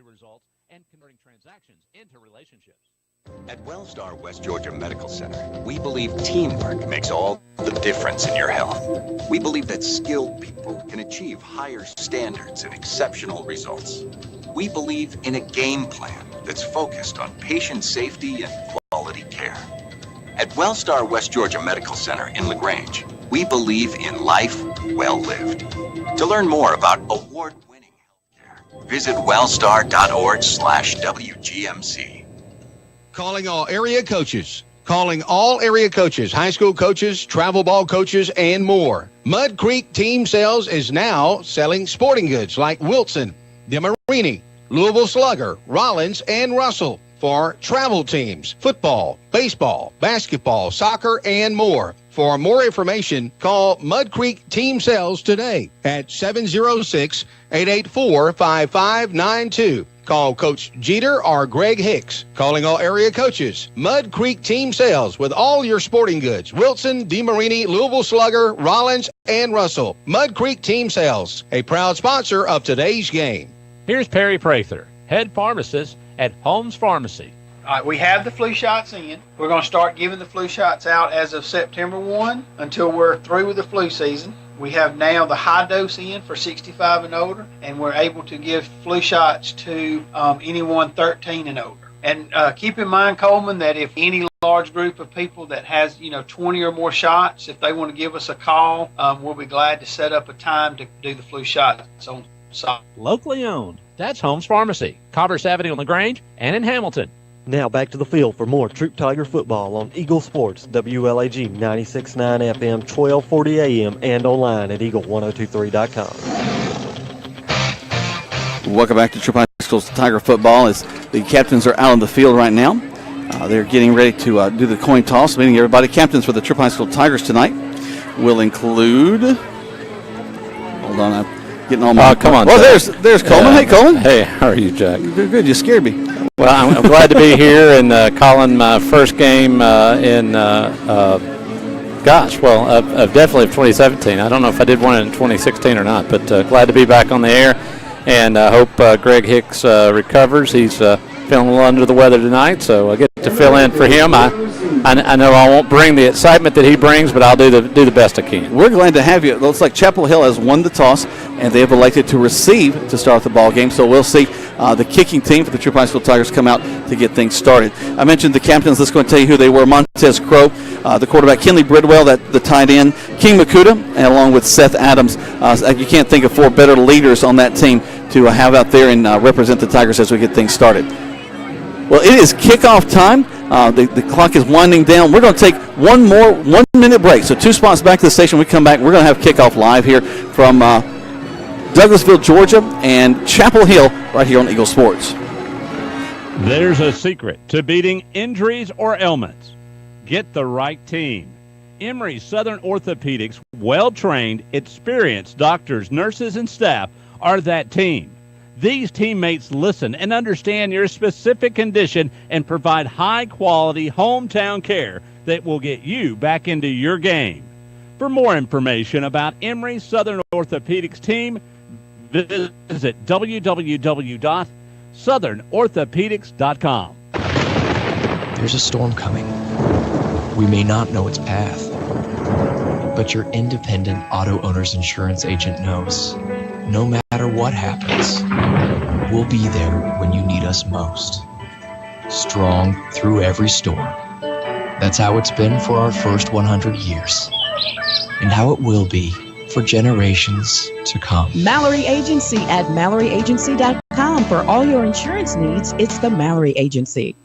to results and converting transactions into relationships. At Wellstar West Georgia Medical Center, we believe teamwork makes all the difference in your health. We believe that skilled people can achieve higher standards and exceptional results. We believe in a game plan that's focused on patient safety and quality care. At Wellstar West Georgia Medical Center in LaGrange, we believe in life well lived. To learn more about award-winning healthcare, visit wellstar.org/WGMC. Calling all area coaches. Calling all area coaches, high school coaches, travel ball coaches, and more. Mud Creek Team Sales is now selling sporting goods like Wilson, DeMarini, Louisville Slugger, Rollins, and Russell for travel teams, football, baseball, basketball, soccer, and more. For more information, call Mud Creek Team Sales today at 706-884-5592. Call Coach Jeter or Greg Hicks. Calling all area coaches. Mud Creek Team Sales with all your sporting goods. Wilson, DeMarini, Louisville Slugger, Rollins, and Russell. Mud Creek Team Sales, a proud sponsor of today's game. Here's Perry Prather, head pharmacist at Holmes Pharmacy. All right, we have the flu shots in. We're going to start giving the flu shots out as of September 1 until we're through with the flu season. We have now the high dose in for 65 and older, and we're able to give flu shots to anyone 13 and older. And keep in mind, Coleman, that if any large group of people that has 20 or more shots, if they want to give us a call, we'll be glad to set up a time to do the flu shots on site. Locally owned. That's Holmes Pharmacy, Commerce Avenue in LaGrange and in Hamilton. Now back to the field for more Troup Tiger football on Eagle Sports, WLAG 96.9 FM, 1240 AM, and online at eagle1023.com. Welcome back to Troup High School's Tiger football as the captains are out on the field right now. They're getting ready to do the coin toss, meeting everybody. Captains for the Troup High School Tigers tonight will include... Hold on, I'm getting all my... come on, Oh, Jack. there's Coleman. Hey, Coleman. Hey, how are you, Jack? Good. You scared me. Well, I'm glad to be here and calling my first game of definitely 2017. I don't know if I did one in 2016 or not, but glad to be back on the air, and I hope Greg Hicks recovers. He's feeling a little under the weather tonight, so I get to fill in for him. I know I won't bring the excitement that he brings, but I'll do the best I can. We're glad to have you. It looks like Chapel Hill has won the toss, and they have elected to receive to start the ball game. So we'll see the kicking team for the Troup High School Tigers come out to get things started. I mentioned the captains. Let's go and tell you who they were. Montez Crow, the quarterback, Kinley Bridwell, the tight end, King Makuta, and along with Seth Adams. You can't think of four better leaders on that team to have out there and represent the Tigers as we get things started. Well, it is kickoff time. The clock is winding down. We're going to take one more 1 minute break. So 2 spots back to the station. When we come back, we're going to have kickoff live here from Douglasville, Georgia, and Chapel Hill right here on Eagle Sports. There's a secret to beating injuries or ailments. Get the right team. Emory Southern Orthopedics, well-trained, experienced doctors, nurses, and staff are that team. These teammates listen and understand your specific condition and provide high-quality hometown care that will get you back into your game. For more information about Emory Southern Orthopedics team, visit www.southernorthopedics.com. There's a storm coming. We may not know its path, but your independent auto owner's insurance agent knows. No matter what happens, we'll be there when you need us most. Strong through every storm. That's how it's been for our first 100 years. And how it will be for generations to come. Mallory Agency at MalloryAgency.com. For all your insurance needs, it's the Mallory Agency.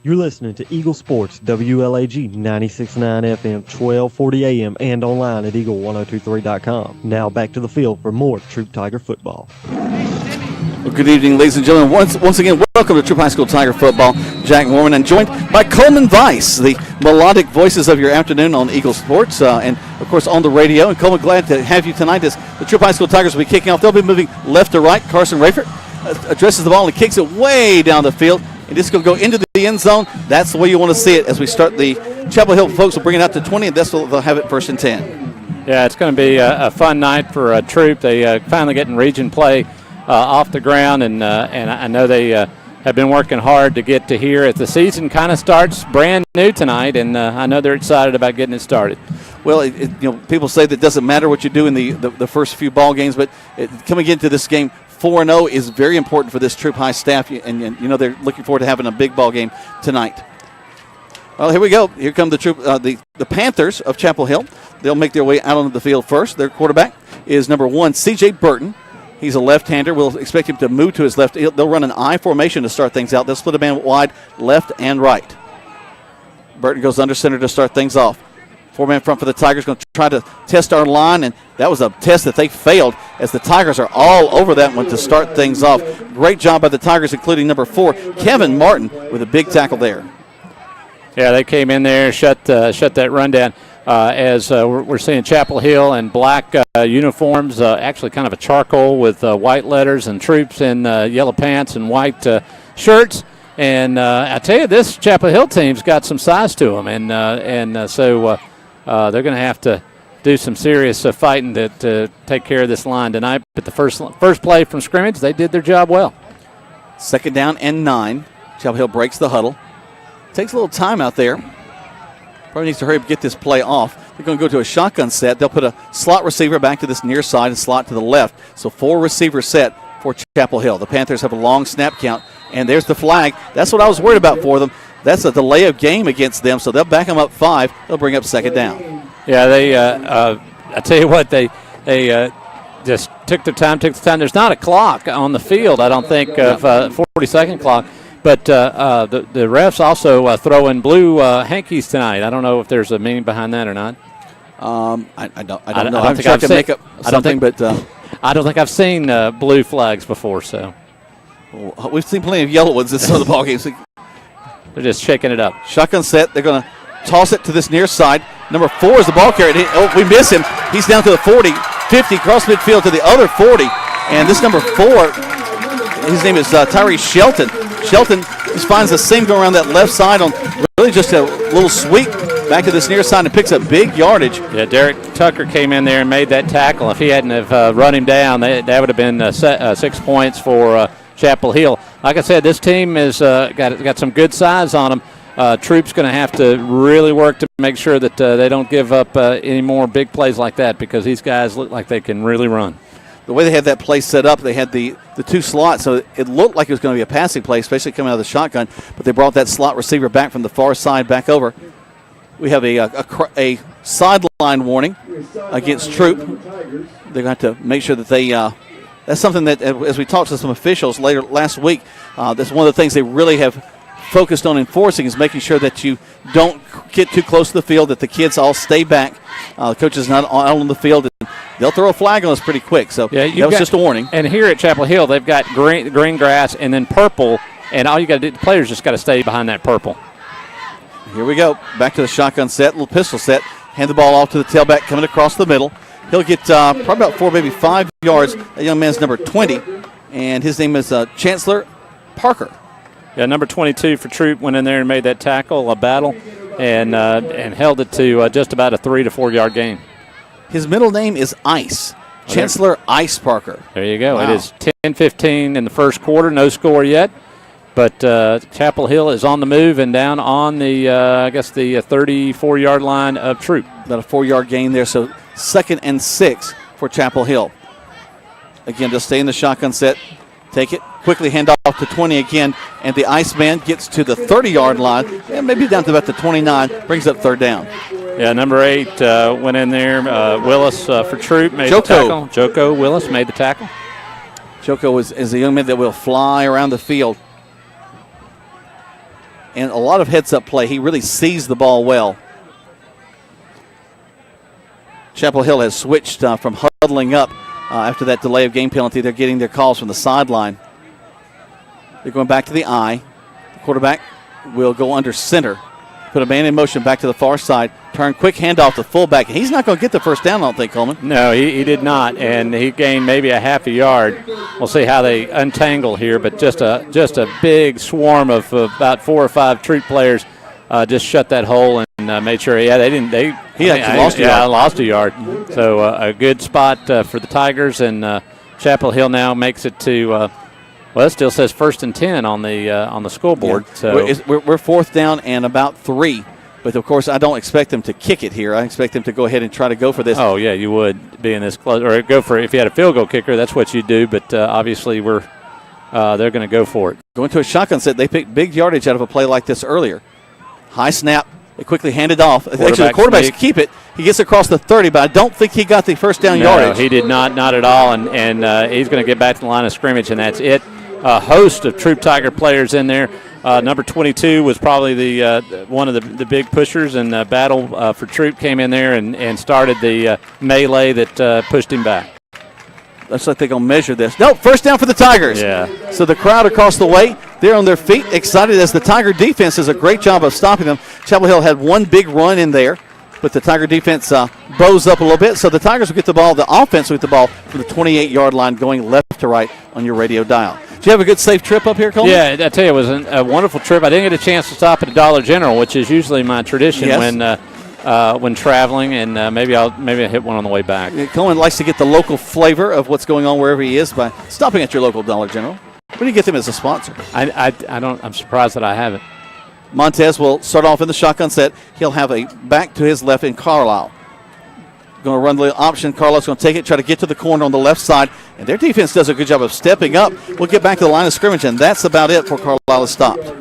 You're listening to Eagle Sports, WLAG 96.9 FM, 1240 AM, and online at eagle1023.com. Now back to the field for more Troup Tiger football. Well, good evening, ladies and gentlemen. Once again, welcome to Troup High School Tiger football. Jack Mormon, and joined by Coleman Weiss, the melodic voices of your afternoon on Eagle Sports, and of course on the radio. And Coleman, glad to have you tonight as the Troup High School Tigers will be kicking off. They'll be moving left to right. Carson Rayford addresses the ball and kicks it way down the field. And this will go into the end zone. That's the way you want to see it as we start. The Chapel Hill folks will bring it out to 20, and they'll have it 1st and 10. Yeah, it's going to be a fun night for Troup. They finally getting region play off the ground, and I know they have been working hard to get to here. As the season kind of starts brand new tonight, and I know they're excited about getting it started. Well, people say that it doesn't matter what you do in the first few ball games, but coming into this game 4-0 is very important for this Troup High staff, and they're looking forward to having a big ball game tonight. Well, here we go. Here come the Troup, the Panthers of Chapel Hill. They'll make their way out onto the field first. Their quarterback is number 1, C.J. Burton. He's a left-hander. We'll expect him to move to his left. They'll run an I formation to start things out. They'll split a man wide left and right. Burton goes under center to start things off. 4-man front for the Tigers, going to try to test our line, and that was a test that they failed as the Tigers are all over that one to start things off. Great job by the Tigers, including number 4, Kevin Martin, with a big tackle there. Yeah, they came in there, shut that run down. As we're seeing Chapel Hill in black uniforms, actually kind of a charcoal with white letters, and Troups in yellow pants and white shirts. And I tell you, this Chapel Hill team's got some size to them, so they're going to have to do some serious fighting to take care of this line tonight. But the first play from scrimmage, they did their job well. 2nd down and 9. Chapel Hill breaks the huddle. Takes a little time out there. Probably needs to hurry up and get this play off. They're going to go to a shotgun set. They'll put a slot receiver back to this near side and slot to the left. So 4 receiver set for Chapel Hill. The Panthers have a long snap count, and there's the flag. That's what I was worried about for them. That's a delay of game against them, so they'll back them up 5. They'll bring up 2nd down. Yeah, they. I tell you what, they just took their time. There's not a clock on the field, I don't think, of 40-second clock. But the refs also throw in blue hankies tonight. I don't know if there's a meaning behind that or not. I don't know. I'm sure I can make up something, but I don't think I've seen blue flags before. So we've seen plenty of yellow ones in some of the ball games. They're just shaking it up. Shotgun set. They're going to toss it to this near side. Number 4 is the ball carrier. Oh, we miss him. He's down to the 40, 50, cross midfield to the other 40. And this number 4, his name is Tyree Shelton. Shelton just finds a seam going around that left side on really just a little sweep back to this near side and picks up big yardage. Yeah, Derek Tucker came in there and made that tackle. If he hadn't have run him down, that would have been 6 points for Chapel Hill. Like I said, this team has got some good size on them. Troup's going to have to really work to make sure that they don't give up any more big plays like that, because these guys look like they can really run. The way they had that play set up, they had the 2 slots, so it looked like it was going to be a passing play, especially coming out of the shotgun, but they brought that slot receiver back from the far side back over. We have a sideline warning against Troup. They're going to have to make sure that they that's something that, as we talked to some officials last week, that's one of the things they really have focused on enforcing, is making sure that you don't get too close to the field, that the kids all stay back. The coach is not out on the field. And they'll throw a flag on us pretty quick. So that was just a warning. And here at Chapel Hill, they've got green grass and then purple, and all you got to do, the players just got to stay behind that purple. Here we go. Back to the shotgun set, little pistol set. Hand the ball off to the tailback coming across the middle. He'll get probably about 4, maybe 5 yards. That young man's number 20, and his name is Chancellor Parker. Yeah, number 22 for Troup went in there and made that tackle, a battle, and held it to just about a 3 to 4 yard gain. His middle name is Ice. Chancellor Ice Parker. There you go. Wow. It is 10-15 in the first quarter, no score yet. But Chapel Hill is on the move and down on the, the 34-yard line of Troup. About a 4 yard gain there, so 2nd and 6 for Chapel Hill. Again, just stay in the shotgun set. Take it, quickly hand off to 20 again, and the Iceman gets to the 30-yard line, and maybe down to about the 29, brings up 3rd down. Yeah, number 8 went in there. Willis for Troup made the tackle. Joko Willis made the tackle. Joko is a young man that will fly around the field. And a lot of heads-up play. He really sees the ball well. Chapel Hill has switched from huddling up after that delay of game penalty. They're getting their calls from the sideline. They're going back to the I. The quarterback will go under center. Put a man in motion back to the far side. Turn, quick handoff to fullback. He's not going to get the first down, I don't think, Coleman. No, he did not, and he gained maybe a half a yard. We'll see how they untangle here, but just a big swarm of about 4 or 5 Troup players just shut that hole and made sure. Yeah, he actually lost a yard. Lost a yard. So a good spot for the Tigers, and Chapel Hill now makes it to, well, it still says 1st and 10 on the scoreboard. Yeah. So we're 4th down and about 3. But, of course, I don't expect them to kick it here. I expect them to go ahead and try to go for this. Oh, yeah, you would be in this close. Or go for it. If you had a field goal kicker, that's what you'd do. But obviously they're going to go for it. Going to a shotgun set. They picked big yardage out of a play like this earlier. High snap. They quickly hand it off. Actually, the quarterbacks keep it. He gets across the 30, but I don't think he got the first down yardage. No, he did not at all. And he's going to get back to the line of scrimmage, and that's it. A host of Troup Tiger players in there. Number 22 was probably the one of the big pushers, and Battle for Troup came in there and started the melee that pushed him back. Looks like they're going to measure this. No, first down for the Tigers. Yeah. So the crowd across the way, they're on their feet, excited as the Tiger defense does a great job of stopping them. Chapel Hill had one big run in there, but the Tiger defense bows up a little bit. So the Tigers will get the ball, the offense will get the ball from the 28-yard line going left to right on your radio dial. Did you have a good, safe trip up here, Coleman? Yeah, I tell you, it was a wonderful trip. I didn't get a chance to stop at a Dollar General, which is usually my tradition when traveling, and maybe I'll hit one on the way back. Coleman likes to get the local flavor of what's going on wherever he is by stopping at your local Dollar General. Where do you get them as a sponsor? I don't. I'm surprised that I haven't. Montez will start off in the shotgun set. He'll have a back to his left in Carlisle. Going to run the option. Carlisle's going to take it, try to get to the corner on the left side, and their defense does a good job of stepping up. We'll get back to the line of scrimmage, and that's about it for Carlisle is stopped.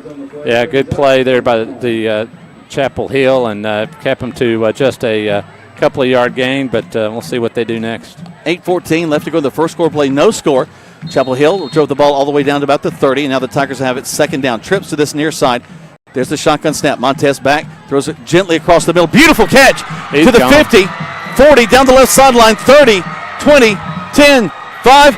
Yeah, good play there by the Chapel Hill, and kept them to just a couple of yard gain, but we'll see what they do next. 8:14 left to go in the first score play, no score. Chapel Hill drove the ball all the way down to about the 30, and now the Tigers have it second down. Trips to this near side. There's the shotgun snap. Montez back, throws it gently across the middle. Beautiful catch to the 50, 40, down the left sideline, 30, 20, 10, 5.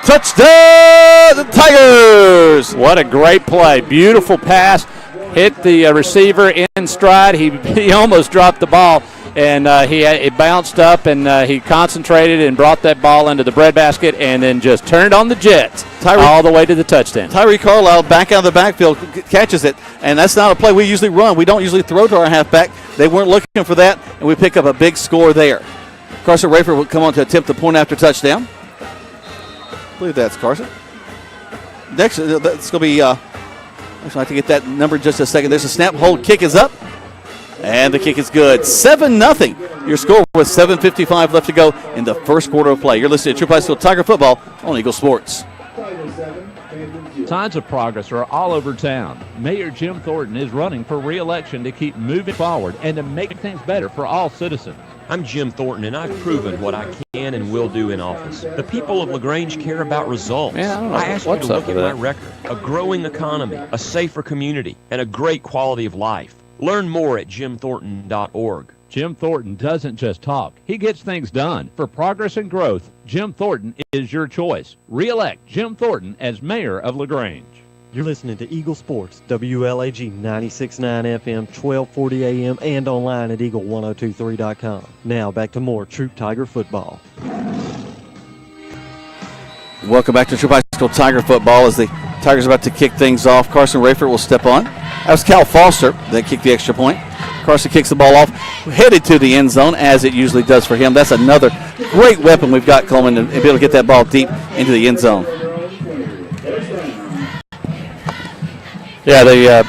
Touchdown, the Tigers! What a great play. Beautiful pass. Hit the receiver in stride. He almost dropped the ball, and it bounced up, and he concentrated and brought that ball into the breadbasket, and then just turned on the jets all the way to the touchdown. Tyree Carlisle back out of the backfield catches it, and that's not a play we usually run. We don't usually throw to our halfback. They weren't looking for that, and we pick up a big score there. Carson Rayford will come on to attempt the point after touchdown. I believe that's Carson. Next, that's going to be. I'll have to get that number in just a second. There's a snap, hold, kick is up, and the kick is good. 7-0. Your score with 7:55 left to go in the first quarter of play. You're listening to Troup High School Tiger Football on Eagle Sports. Signs of progress are all over town. Mayor Jim Thornton is running for re-election to keep moving forward and to make things better for all citizens. I'm Jim Thornton, and I've proven what I can and will do in office. The people of LaGrange care about results. Man, I don't know I ask you what's to up look with at that. my record. A growing economy, a safer community, and a great quality of life. Learn more at jimthornton.org. Jim Thornton doesn't just talk. He gets things done. For progress and growth, Jim Thornton is your choice. Re-elect Jim Thornton as mayor of LaGrange. You're listening to Eagle Sports, WLAG 96.9 FM, 1240 AM, and online at eagle1023.com. Now back to more Troup Tiger football. Welcome back to Troup High School Tiger Football as the Tigers are about to kick things off. Carson Rayford will step on. That was Cal Foster that kicked the extra point. Carson kicks the ball off, headed to the end zone, as it usually does for him. That's another great weapon we've got, Coleman, to be able to get that ball deep into the end zone. Yeah,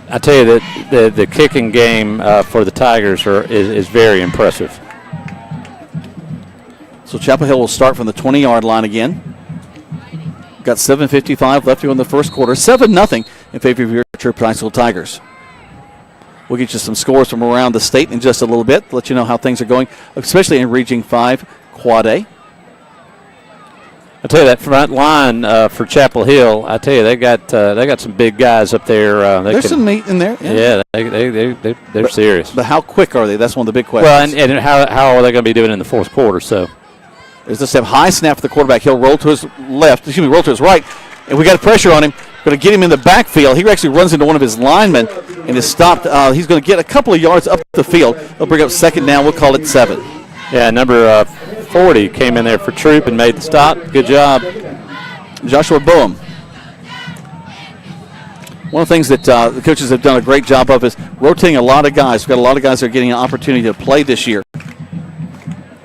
I tell you that the kicking game for the Tigers is very impressive. So Chapel Hill will start from the 20-yard line again. Got 7:55 left to go in the first quarter. 7-0 in favor of your Troup High School Tigers. We'll get you some scores from around the state in just a little bit, let you know how things are going, especially in Region 5 Quad A. I tell you, that front line for Chapel Hill, I tell you, they got some big guys up there. There's some meat in there. Yeah, they're serious. But how quick are they? That's one of the big questions. Well, and how are they going to be doing in the fourth quarter? So there's the step, high snap for the quarterback. He'll roll to his roll to his right, and we got pressure on him. Going to get him in the backfield. He actually runs into one of his linemen and is stopped. He's going to get a couple of yards up the field. They'll bring up second down. We'll call it 7. Yeah, number 40 came in there for Troup and made the stop. Good job. Joshua Boehm. One of the things that the coaches have done a great job of is rotating a lot of guys. We've got a lot of guys that are getting an opportunity to play this year.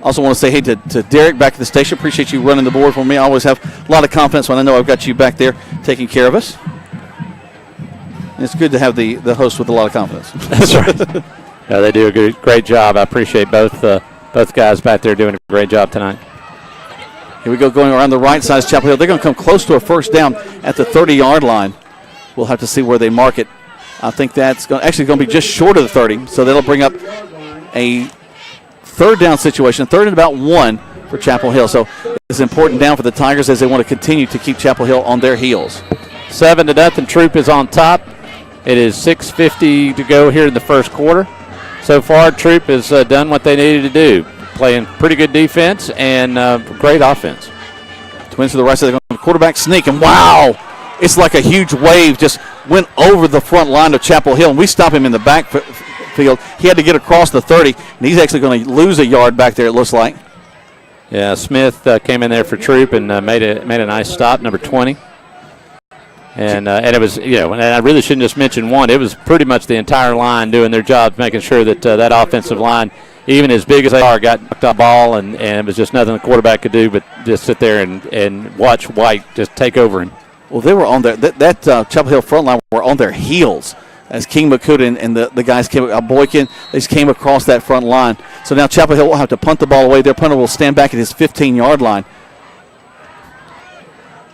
Also want to say hey to Derek back at the station. Appreciate you running the board for me. I always have a lot of confidence when I know I've got you back there taking care of us. And it's good to have the host with a lot of confidence. That's right. Yeah, they do a great job. I appreciate both guys back there doing a great job tonight. Here we go, going around the right side of Chapel Hill. They're going to come close to a first down at the 30-yard line. We'll have to see where they mark it. I think that's actually going to be just short of the 30, so that'll bring up a third down situation, third and about 1 for Chapel Hill. So it's an important down for the Tigers as they want to continue to keep Chapel Hill on their heels. 7-0. Troup is on top. It is 6:50 to go here in the first quarter. So far, Troup has done what they needed to do, playing pretty good defense and great offense. Twins to the right side, the quarterback sneak, and wow, it's like a huge wave just went over the front line of Chapel Hill, and we stop him in the backfield. He had to get across the 30, and he's actually going to lose a yard back there, it looks like. Yeah, Smith came in there for Troup and made a nice stop, number 20. And it was, and I really shouldn't just mention one. It was pretty much the entire line doing their job, making sure that that offensive line, even as big as they are, got knocked off ball, and it was just nothing the quarterback could do but just sit there and watch White just take over him. Well, they were on there. That Chapel Hill front line were on their heels as King McCuda and the guys came, Boykin, they just came across that front line. So now Chapel Hill will have to punt the ball away. Their punter will stand back at his 15-yard line.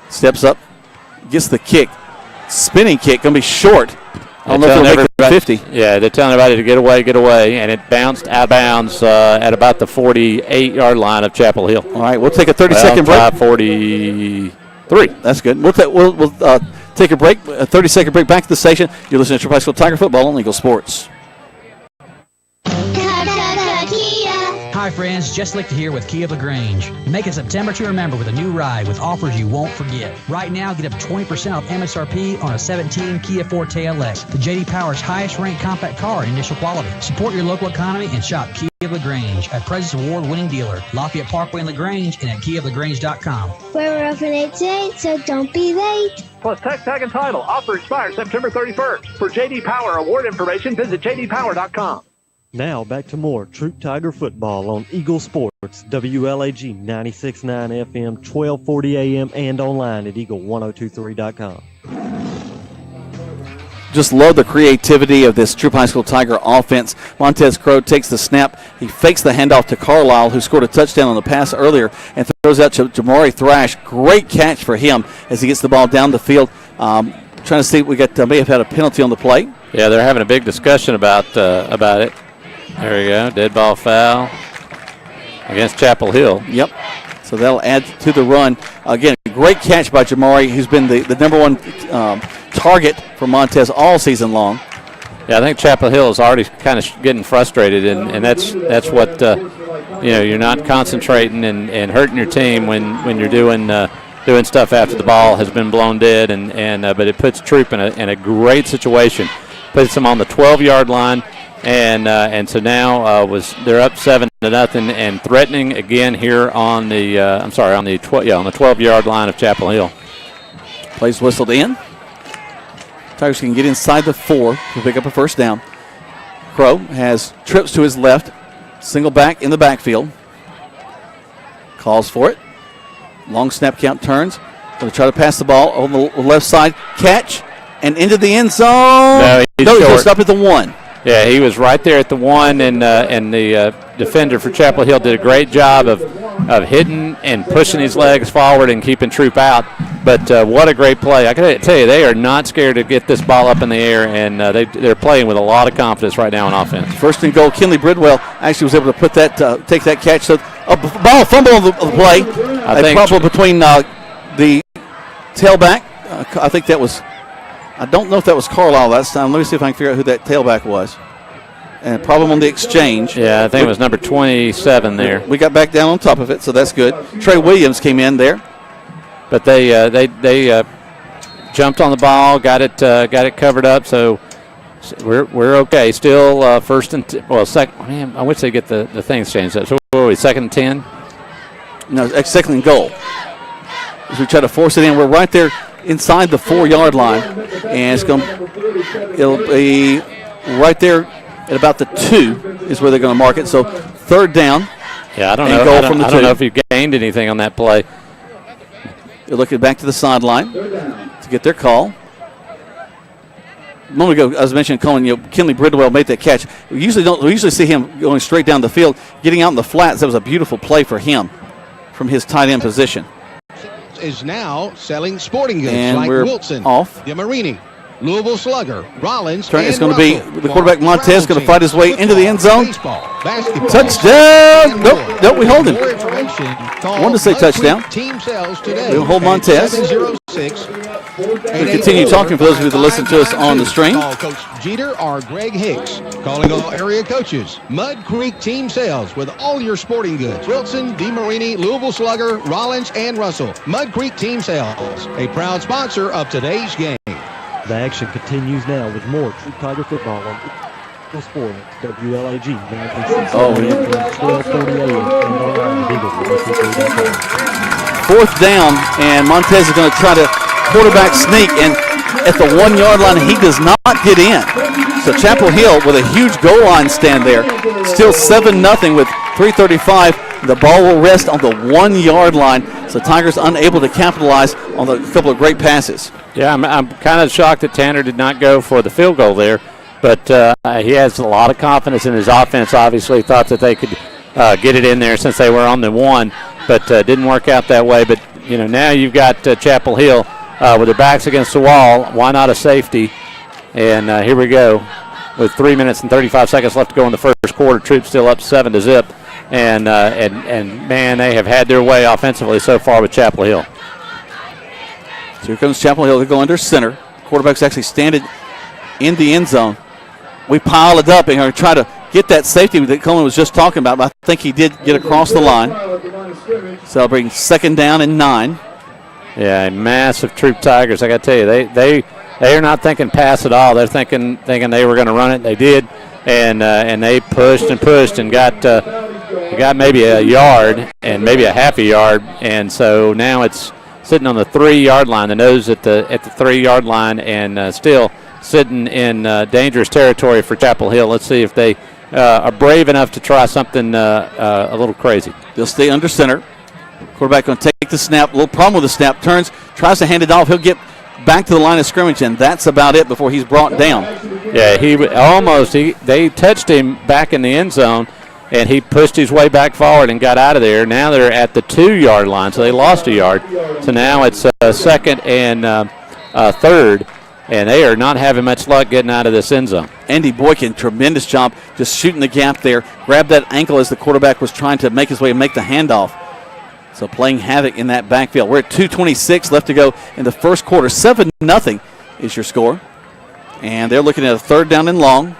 Steps up, gets the kick. Spinning kick, going to be short. I don't know if it'll make the 50. Yeah, they're telling everybody to get away, and it bounced out of bounds at about the 48-yard line of Chapel Hill. All right, we'll take a 30-second break. 43. That's good. We'll take a break, a 30-second break back to the station. You're listening to Troup High School Tiger Football on Eagle Sports. Hi friends, Jess Lichter here with Kia of LaGrange. Make a September to remember with a new ride with offers you won't forget. Right now, get up to 20% off MSRP on a 17 Kia Forte LX, the J.D. Power's highest-ranked compact car in initial quality. Support your local economy and shop Kia of LaGrange, a President's Award-winning dealer, Lafayette Parkway in LaGrange, and at KiaofLaGrange.com. We're open 8 to 8, so don't be late. Plus tax, tag, and title. Offer expires September 31st. For J.D. Power award information, visit JDPower.com. Now back to more Troup Tiger football on Eagle Sports, WLAG 96.9 FM, 1240 AM, and online at Eagle1023.com. Just love the creativity of this Troup High School Tiger offense. Montez Crow takes the snap. He fakes the handoff to Carlisle, who scored a touchdown on the pass earlier, and throws out to Jamari Thrash. Great catch for him as he gets the ball down the field. Trying to see, we may have had a penalty on the play. Yeah, they're having a big discussion about it. There we go, dead ball foul against Chapel Hill. Yep, so that'll add to the run. Again, great catch by Jamari, who's been the number one target for Montez all season long. Yeah, I think Chapel Hill is already kind of getting frustrated, and that's what, you're not concentrating and hurting your team when you're doing stuff after the ball has been blown dead, but it puts Troup in a great situation. Puts them on the 12-yard line. And so now they're up 7-0 and threatening again here on the 12-yard line of Chapel Hill. Plays whistled in. Tigers can get inside the 4 to pick up a first down. Crow has trips to his left, single back in the backfield. Calls for it. Long snap count, turns. Going to try to pass the ball on the left side. Catch and into the end zone. No, he's going to stop at the 1. Yeah, he was right there at the 1, and the defender for Chapel Hill did a great job of hitting and pushing his legs forward and keeping Troup out. But what a great play. I can tell you, they are not scared to get this ball up in the air, and they're playing with a lot of confidence right now on offense. First and goal, Kinley Bridwell actually was able to put that, take that catch. So a ball fumble on the play. A problem between the tailback. I think that was... I don't know if that was Carlisle last time. Let me see if I can figure out who that tailback was. And problem on the exchange. Yeah, I think it was number 27 there. We got back down on top of it, so that's good. Trey Williams came in there. But they jumped on the ball, got it covered up, so we're okay. Still first and second. Man, I wish they get the things changed up. So what are we, 2nd and 10? No, second and goal. As we try to force it in, we're right there inside the 4-yard line, and it'll be right there at about the 2 is where they're going to mark it. So third down. Yeah, I don't and know. goal I don't, from the I two. don't know if he gained anything on that play. They're looking back to the sideline to get their call. A moment ago, I was mentioning Colin, Kinley Bridwell made that catch. We usually see him going straight down the field, getting out in the flats. That was a beautiful play for him from his tight end position. Is now selling sporting goods And like we're Wilson, off. DeMarini, Louisville Slugger, Rollins, It's and going to be Russell. the quarterback Montez going to fight his way into the end zone. Baseball, basketball, Touchdown! and Nope, more. we hold him. More information, call Wanted to say Mud touchdown. Creek Team sales today. We'll hold at Montez. 706. We'll continue talking for those of you that listen to us on the stream. Call Coach Jeter or Greg Hicks. Calling all area coaches. Mud Creek Team Sales with all your sporting goods. Wilson, DeMarini, Louisville Slugger, Rollins, and Russell. Mud Creek Team Sales, a proud sponsor of today's game. The action continues now with more Troop Tiger football on Eagle Sports, WLAG 936 1240 AM and online at Eagle. 4th down, and Montez is going to try to quarterback sneak, and at the 1 yard line, he does not get in. So Chapel Hill with a huge goal line stand there, still 7-0 with 3:35. The ball will rest on the 1 yard line. So Tigers unable to capitalize on the couple of great passes. Yeah, I'm kind of shocked that Tanner did not go for the field goal there, but he has a lot of confidence in his offense. Obviously, thought that they could get it in there since they were on the 1, but didn't work out that way. But now you've got Chapel Hill with their backs against the wall. Why not a safety? And here we go with 3 minutes and 35 seconds left to go in the first quarter. Troop still up 7-0. And man, they have had their way offensively so far with Chapel Hill. So here comes Chapel Hill. They go under center. Quarterback's actually standing in the end zone. We pile it up and are trying to get that safety that Coleman was just talking about. But I think he did get across the line. Celebrating 2nd down and 9. Yeah, massive Troop Tigers. I got to tell you, they are not thinking pass at all. They're thinking they were going to run it. They did, and they pushed and got maybe a yard and maybe a half a yard, and so now it's sitting on the 3 yard line. The nose at the 3 yard line, and still sitting in dangerous territory for Chapel Hill. Let's see if they are brave enough to try something a little crazy. They'll stay under center. Quarterback going to take the snap. A little problem with the snap. Turns, tries to hand it off. He'll get back to the line of scrimmage, and that's about it before he's brought down. Yeah, they touched him back in the end zone, and he pushed his way back forward and got out of there. Now they're at the 2 yard line, so they lost a yard. So now it's 2nd and 3rd, and they are not having much luck getting out of this end zone. Andy Boykin, tremendous job just shooting the gap there. Grabbed that ankle as the quarterback was trying to make his way and make the handoff. So playing havoc in that backfield. We're at 2:26 left to go in the first quarter. 7-0 is your score. And they're looking at a 3rd down and long.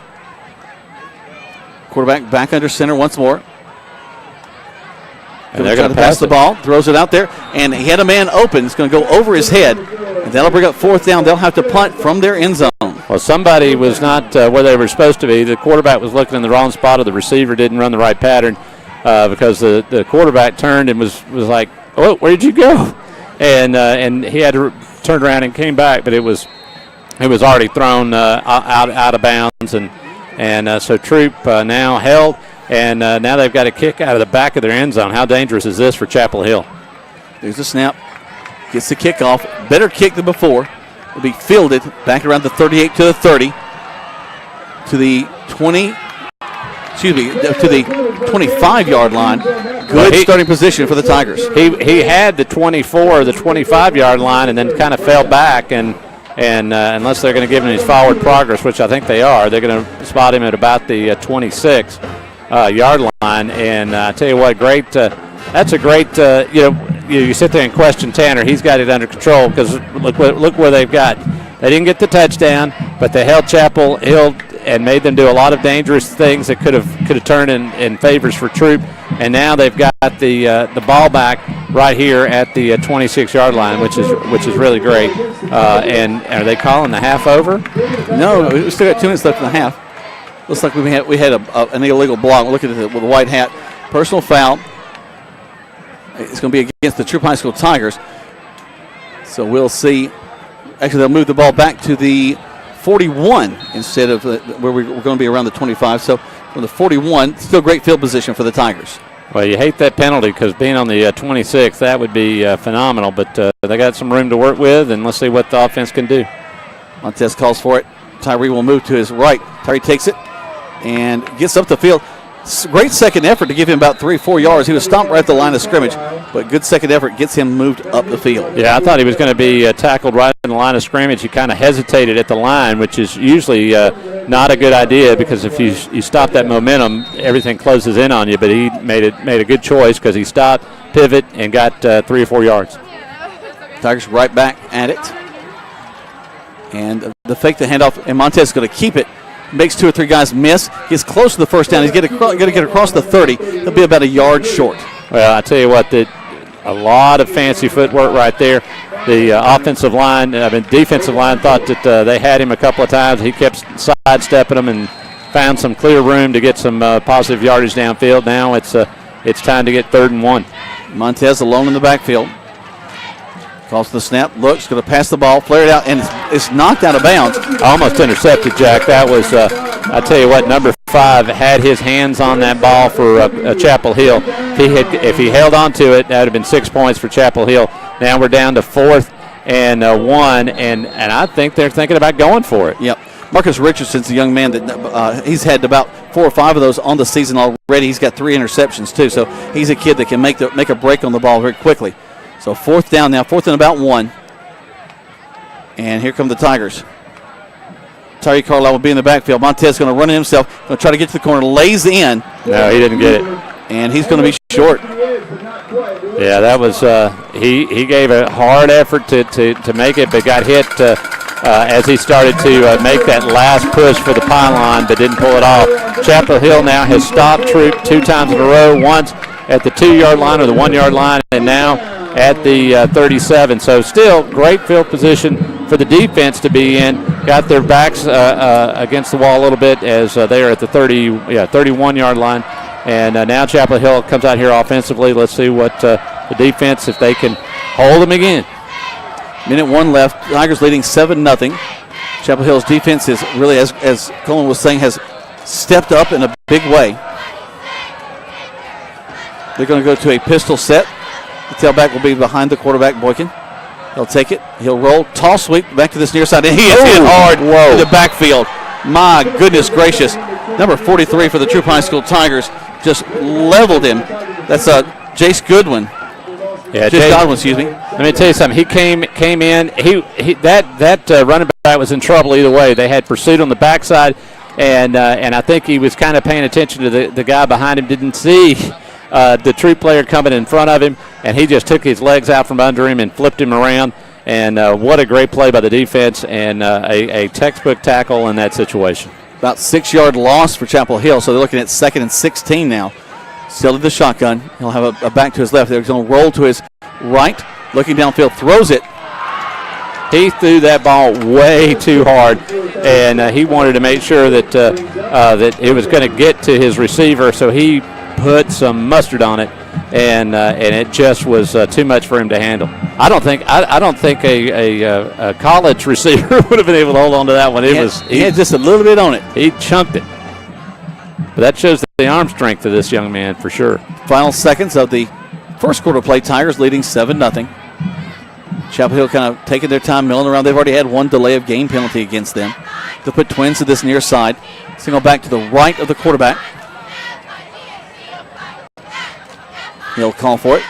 Quarterback back under center once more. And they're going to pass the ball. Throws it out there. And he had a man open. It's going to go over his head. And that'll bring up 4th down. They'll have to punt from their end zone. Well, somebody was not where they were supposed to be. The quarterback was looking in the wrong spot, or the receiver didn't run the right pattern. Because the quarterback turned and was like, "Oh, where did you go?" And he had to turn around and came back, but it was already thrown out of bounds, and so Troop now held, and now they've got a kick out of the back of their end zone. How dangerous is this for Chapel Hill? There's the snap, gets the kickoff, better kick than before. Will be fielded back around the 38 to the 30 to the 20. To the 25-yard line. Good starting position for the Tigers. He had the 24 or the 25-yard line and then kind of fell back, and unless they're going to give him his forward progress, which I think they are, they're going to spot him at about the 26-yard line. And I tell you what, great. That's a great. You sit there and question Tanner. He's got it under control because look where they've got. They didn't get the touchdown, but they held Chapel Hill and made them do a lot of dangerous things that could have turned in favors for Troop. And now they've got the ball back right here at the 26-yard line, which is really great. And are they calling the half over? No, we still got 2 minutes left in the half. Looks like we had an illegal block. We're looking at it with a white hat. Personal foul. It's going to be against the Troop High School Tigers. So we'll see. Actually, they'll move the ball back to the 41 instead of where we're going to be around the 25. So from the 41, still great field position for the Tigers. Well, you hate that penalty because being on the 26, that would be phenomenal. But they got some room to work with, and let's see what the offense can do. Montez calls for it. Tyree will move to his right. Tyree takes it and gets up the field. Great second effort to give him about 3-4 yards. He was stopped right at the line of scrimmage, but good second effort gets him moved up the field. Yeah, I thought he was going to be tackled right in the line of scrimmage. He kind of hesitated at the line, which is usually not a good idea because if you stop that momentum, everything closes in on you. But he made a good choice because he stopped, pivot, and got 3 or 4 yards. Tigers right back at it. And the fake the handoff, and Montez is going to keep it. Makes 2 or 3 guys miss. Gets close to the first down. He's going to get across the 30. He'll be about a yard short. Well, I tell you what, a lot of fancy footwork right there. The defensive line thought that they had him a couple of times. He kept sidestepping them and found some clear room to get some positive yardage downfield. Now it's time to get 3rd and 1. Montez alone in the backfield. Calls the snap, looks, going to pass the ball, flare it out, and it's knocked out of bounds. Almost intercepted, Jack. That was, I tell you what, number 5 had his hands on that ball for Chapel Hill. If he held on to it, that would have been 6 points for Chapel Hill. Now we're down to 4th and 1, and I think they're thinking about going for it. Yep. Marcus Richardson's a young man that he's had about 4 or 5 of those on the season already. He's got 3 interceptions, too, so he's a kid that can make a break on the ball very quickly. So 4th down now, 4th and about 1. And here come the Tigers. Tyree Carlisle will be in the backfield. Montez going to run it himself, going to try to get to the corner, lays in. No, he didn't get it. And he's going to be short. Yeah, that was, he gave a hard effort to make it, but got hit as he started to make that last push for the pylon, but didn't pull it off. Chapel Hill now has stopped Troup 2 times in a row, once at the 2-yard line or the 1-yard line, and now at the 37. So still great field position for the defense to be in. Got their backs against the wall a little bit as they are at the 31-yard line. And now Chapel Hill comes out here offensively. Let's see what the defense, if they can hold them again. Minute 1 left. Tigers leading 7-0. Chapel Hill's defense is really, as Colin was saying, has stepped up in a big way. They're going to go to a pistol set. The tailback will be behind the quarterback, Boykin. He'll take it. He'll roll. Toss sweep back to this near side. And he is hit hard in the backfield. My goodness gracious. Number 43 for the Troup High School Tigers just leveled him. That's Jace Goodwin. Yeah, Jace Godwin, excuse me. Let me tell you something. He came in. That running back was in trouble either way. They had pursuit on the backside, and I think he was kind of paying attention to the guy behind him. Didn't see the Troup player coming in front of him, and he just took his legs out from under him and flipped him around. And what a great play by the defense, and a textbook tackle in that situation. About 6-yard loss for Chapel Hill, so they're looking at 2nd and 16 now. Still in the shotgun. He'll have a back to his left. They're going to roll to his right. Looking downfield, throws it. He threw that ball way too hard, and he wanted to make sure that that it was going to get to his receiver, so he put some mustard on it, and it just was too much for him to handle. I don't think a college receiver would have been able to hold on to that one. He had just a little bit on it. He chunked it. But that shows the arm strength of this young man for sure. Final seconds of the first quarter play. Tigers leading 7-0. Chapel Hill kind of taking their time milling around. They've already had 1 delay of game penalty against them. They'll put twins to this near side. Single back to the right of the quarterback. He'll call for it.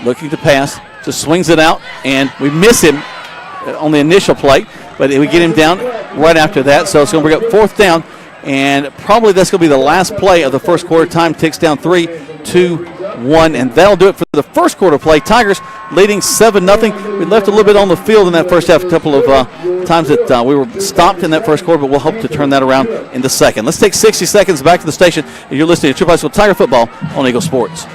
Looking to pass. Just swings it out, and we miss him on the initial play, but we get him down right after that. So it's going to bring up 4th down, and probably that's going to be the last play of the first quarter. Time ticks down 3, 2, 1, and that'll do it for the first quarter play. Tigers leading 7-0. We left a little bit on the field in that first half, a couple of times that we were stopped in that first quarter, but we'll hope to turn that around in the second. Let's take 60 seconds back to the station. You're listening to Troup High School Tiger Football on Eagle Sports.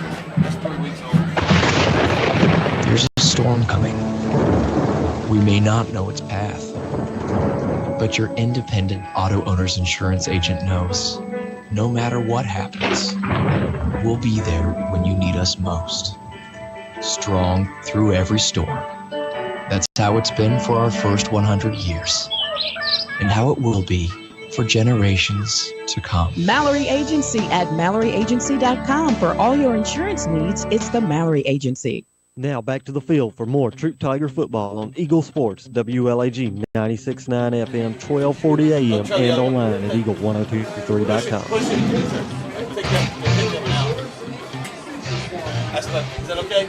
There's a storm coming. We may not know its path, but your independent auto owner's insurance agent knows no matter what happens, we'll be there when you need us most. Strong through every storm. That's how it's been for our first 100 years, and how it will be for generations to come. Mallory Agency at MalloryAgency.com. For all your insurance needs, it's the Mallory Agency. Now back to the field for more Troup Tiger football on Eagle Sports, WLAG 96.9 FM, 1240 AM, and online at eagle1023.com. Is that okay?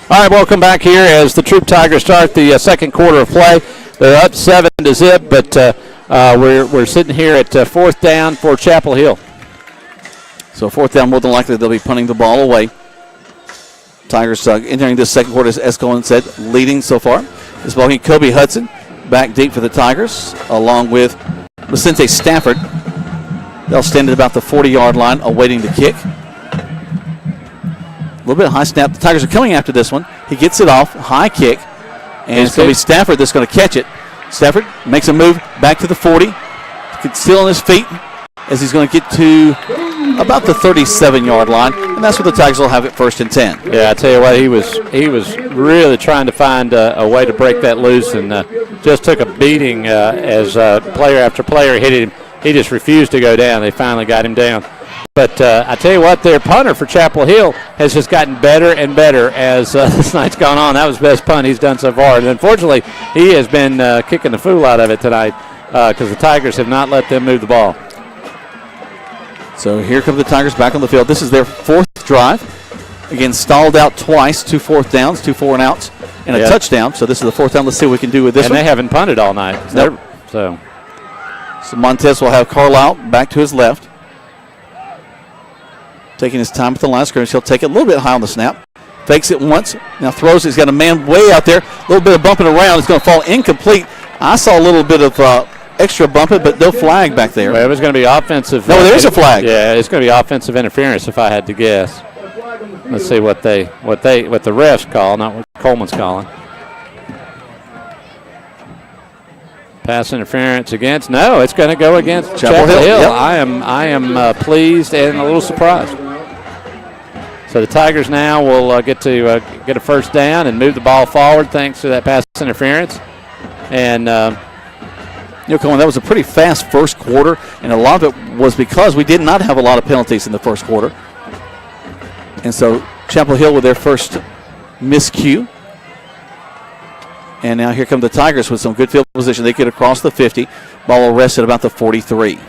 All right, welcome back here as the Troup Tigers start the second quarter of play. They're up 7-0, but we're sitting here at fourth down for Chapel Hill. So fourth down, more than likely they'll be punting the ball away. Tigers entering this second quarter, as Colin said, leading so far. This ball game, Kobe Hudson back deep for the Tigers, along with Vicente Stafford. They'll stand at about the 40-yard line, awaiting the kick. A little bit of high snap. The Tigers are coming after this one. He gets it off, high kick, and it's going to be Stafford that's going to catch it. Stafford makes a move back to the 40, still on his feet, as he's going to get to about the 37-yard line, and that's where the Tigers will have it 1st and 10. Yeah, I tell you what, he was really trying to find a way to break that loose, and just took a beating as player after player hit him. He just refused to go down. They finally got him down. But I tell you what, their punter for Chapel Hill has just gotten better and better as this night's gone on. That was the best punt he's done so far. And unfortunately, he has been kicking the fool out of it tonight because the Tigers have not let them move the ball. So here come the Tigers back on the field. This is their fourth drive. Again, stalled out twice, 2 fourth downs, 2 4 and outs, and a touchdown. So this is the fourth down. Let's see what we can do with this one. And they haven't punted all night. Nope. So Montez will have Carlisle back to his left. Taking his time at the line of scrimmage. He'll take it a little bit high on the snap. Fakes it once. Now throws it. He's got a man way out there. A little bit of bumping around. It's going to fall incomplete. I saw a little bit of extra bumping, but no flag back there. Well, it was going to be offensive. No, there's a flag. Yeah, it's going to be offensive interference if I had to guess. Let's see what the refs call, not what Coleman's calling. Pass interference against? No, it's going to go against Chapel Hill. Yep. I am pleased and a little surprised. So the Tigers now will get to get a first down and move the ball forward thanks to that pass interference. And Cohen, that was a pretty fast first quarter, and a lot of it was because we did not have a lot of penalties in the first quarter. And so Chapel Hill with their first miscue. And now here come the Tigers with some good field position. They get across the 50. Ball will rest at about the 43.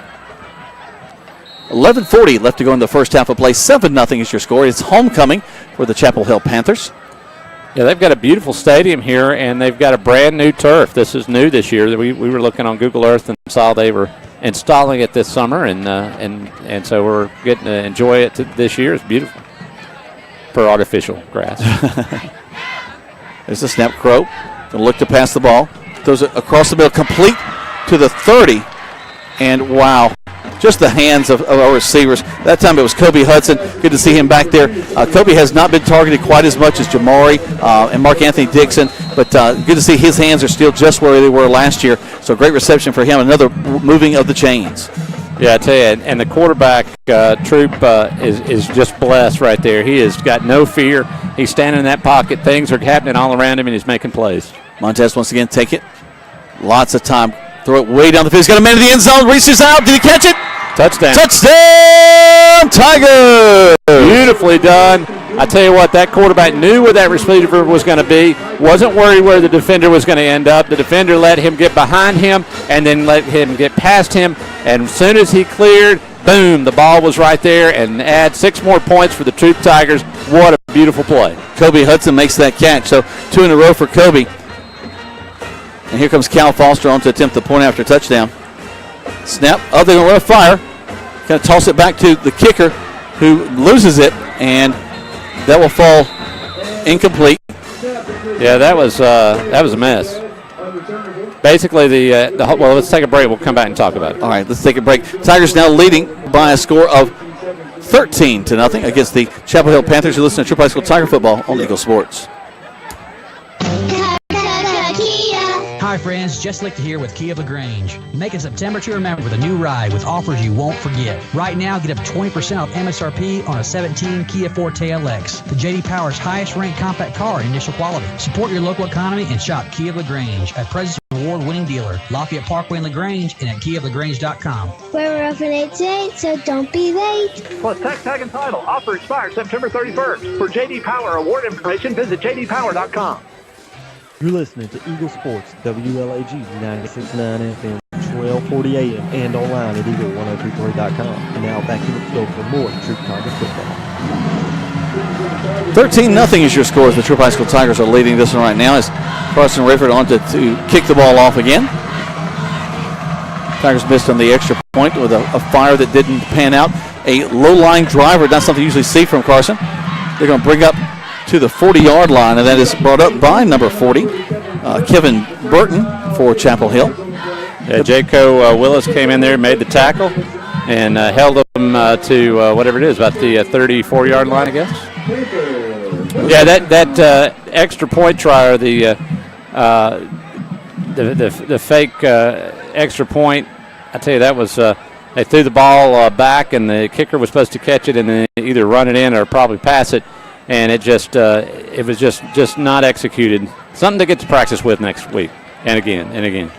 11:40 left to go in the first half of play. 7-0 is your score. It's homecoming for the Chapel Hill Panthers. Yeah, they've got a beautiful stadium here, and they've got a brand new turf. This is new this year. We were looking on Google Earth and saw they were installing it this summer, and so we're getting to enjoy it this year. It's beautiful for artificial grass. There's the snap. Crow going to look to pass the ball. Throws it across the middle, complete to the 30. And wow, just the hands of our receivers. That time it was Kobe Hudson. Good to see him back there. Kobe has not been targeted quite as much as Jamari and Mark Anthony Dixon, but good to see his hands are still just where they were last year. So great reception for him. Another moving of the chains. Yeah, I tell you, and the quarterback, Troup, is just blessed right there. He has got no fear. He's standing in that pocket. Things are happening all around him, and he's making plays. Montez once again take it. Lots of time. Throw it way down the field. He's got a man in the end zone. Reaches out. Did he catch it? Touchdown. Touchdown, Tigers! Beautifully done. I tell you what, that quarterback knew where that receiver was going to be. Wasn't worried where the defender was going to end up. The defender let him get behind him and then let him get past him. And as soon as he cleared, boom, the ball was right there, and add 6 more points for the Troup Tigers. What a beautiful play. Kobe Hudson makes that catch. So 2 in a row for Kobe. And here comes Cal Foster on to attempt the point after touchdown. Snap. Oh, they're going to run a fire. Going to toss it back to the kicker, who loses it, and that will fall incomplete. Yeah, that was a mess. Basically, well, let's take a break. We'll come back and talk about it. All right, let's take a break. Tigers now leading by a score of 13-0 against the Chapel Hill Panthers. You listen to Troup High School Tiger Football on Eagle Sports. Hi friends, Jess Lichter here with Kia of LaGrange. Making September to remember with a new ride with offers you won't forget. Right now, get up 20% off MSRP on a 17 Kia Forte LX, the J.D. Power's highest ranked compact car in initial quality. Support your local economy and shop Kia of LaGrange at President's award-winning dealer. Lafayette Parkway in LaGrange and at KiaLaGrange.com. We're roughing it today, so don't be late. Plus tax tag and title. Offer expires September 31st. For J.D. Power award information, visit JDPower.com. You're listening to Eagle Sports, WLAG 96.9 FM, 1240 AM, and online at Eagle1023.com. And now back to the field for more Troup Tiger football. 13-0 is your score as the Troup High School Tigers are leading this one right now as Carson Rayford on to kick the ball off again. Tigers missed on the extra point with a fire that didn't pan out. A low-line driver, not something you usually see from Carson. They're going to bring up to the 40-yard line, and that is brought up by number 40, Kevin Burton for Chapel Hill. Yeah, Jaco Willis came in there, made the tackle, and held them to whatever it is, about the 34-yard line, I guess. Yeah, that extra point try, or the fake extra point, I tell you, that was they threw the ball back, and the kicker was supposed to catch it and then either run it in or probably pass it. And it was just not executed. Something to get to practice with next week, and again and again.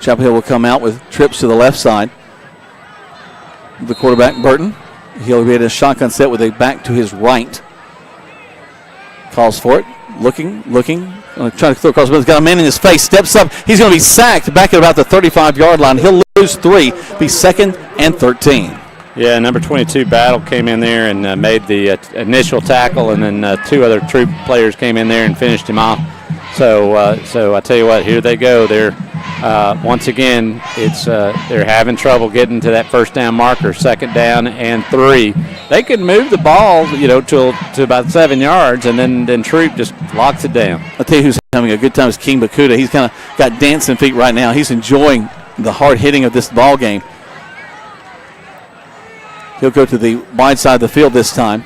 Chapel Hill will come out with trips to the left side. The quarterback, Burton, he'll be at a shotgun set with a back to his right. Calls for it, looking, trying to throw across, but he's got a man in his face, steps up. He's going to be sacked back at about the 35-yard line. He'll lose 3, be second and 13. Yeah, number 22, Battle, came in there and made the initial tackle, and then 2 other Troup players came in there and finished him off. So I tell you what, here they go. They're once again, they're having trouble getting to that first down marker, 2nd down and 3. They could move the ball, to about 7 yards, and then Troup just locks it down. I'll tell you who's having a good time is King Bakuda. He's kind of got dancing feet right now. He's enjoying the hard hitting of this ball game. He'll go to the wide side of the field this time.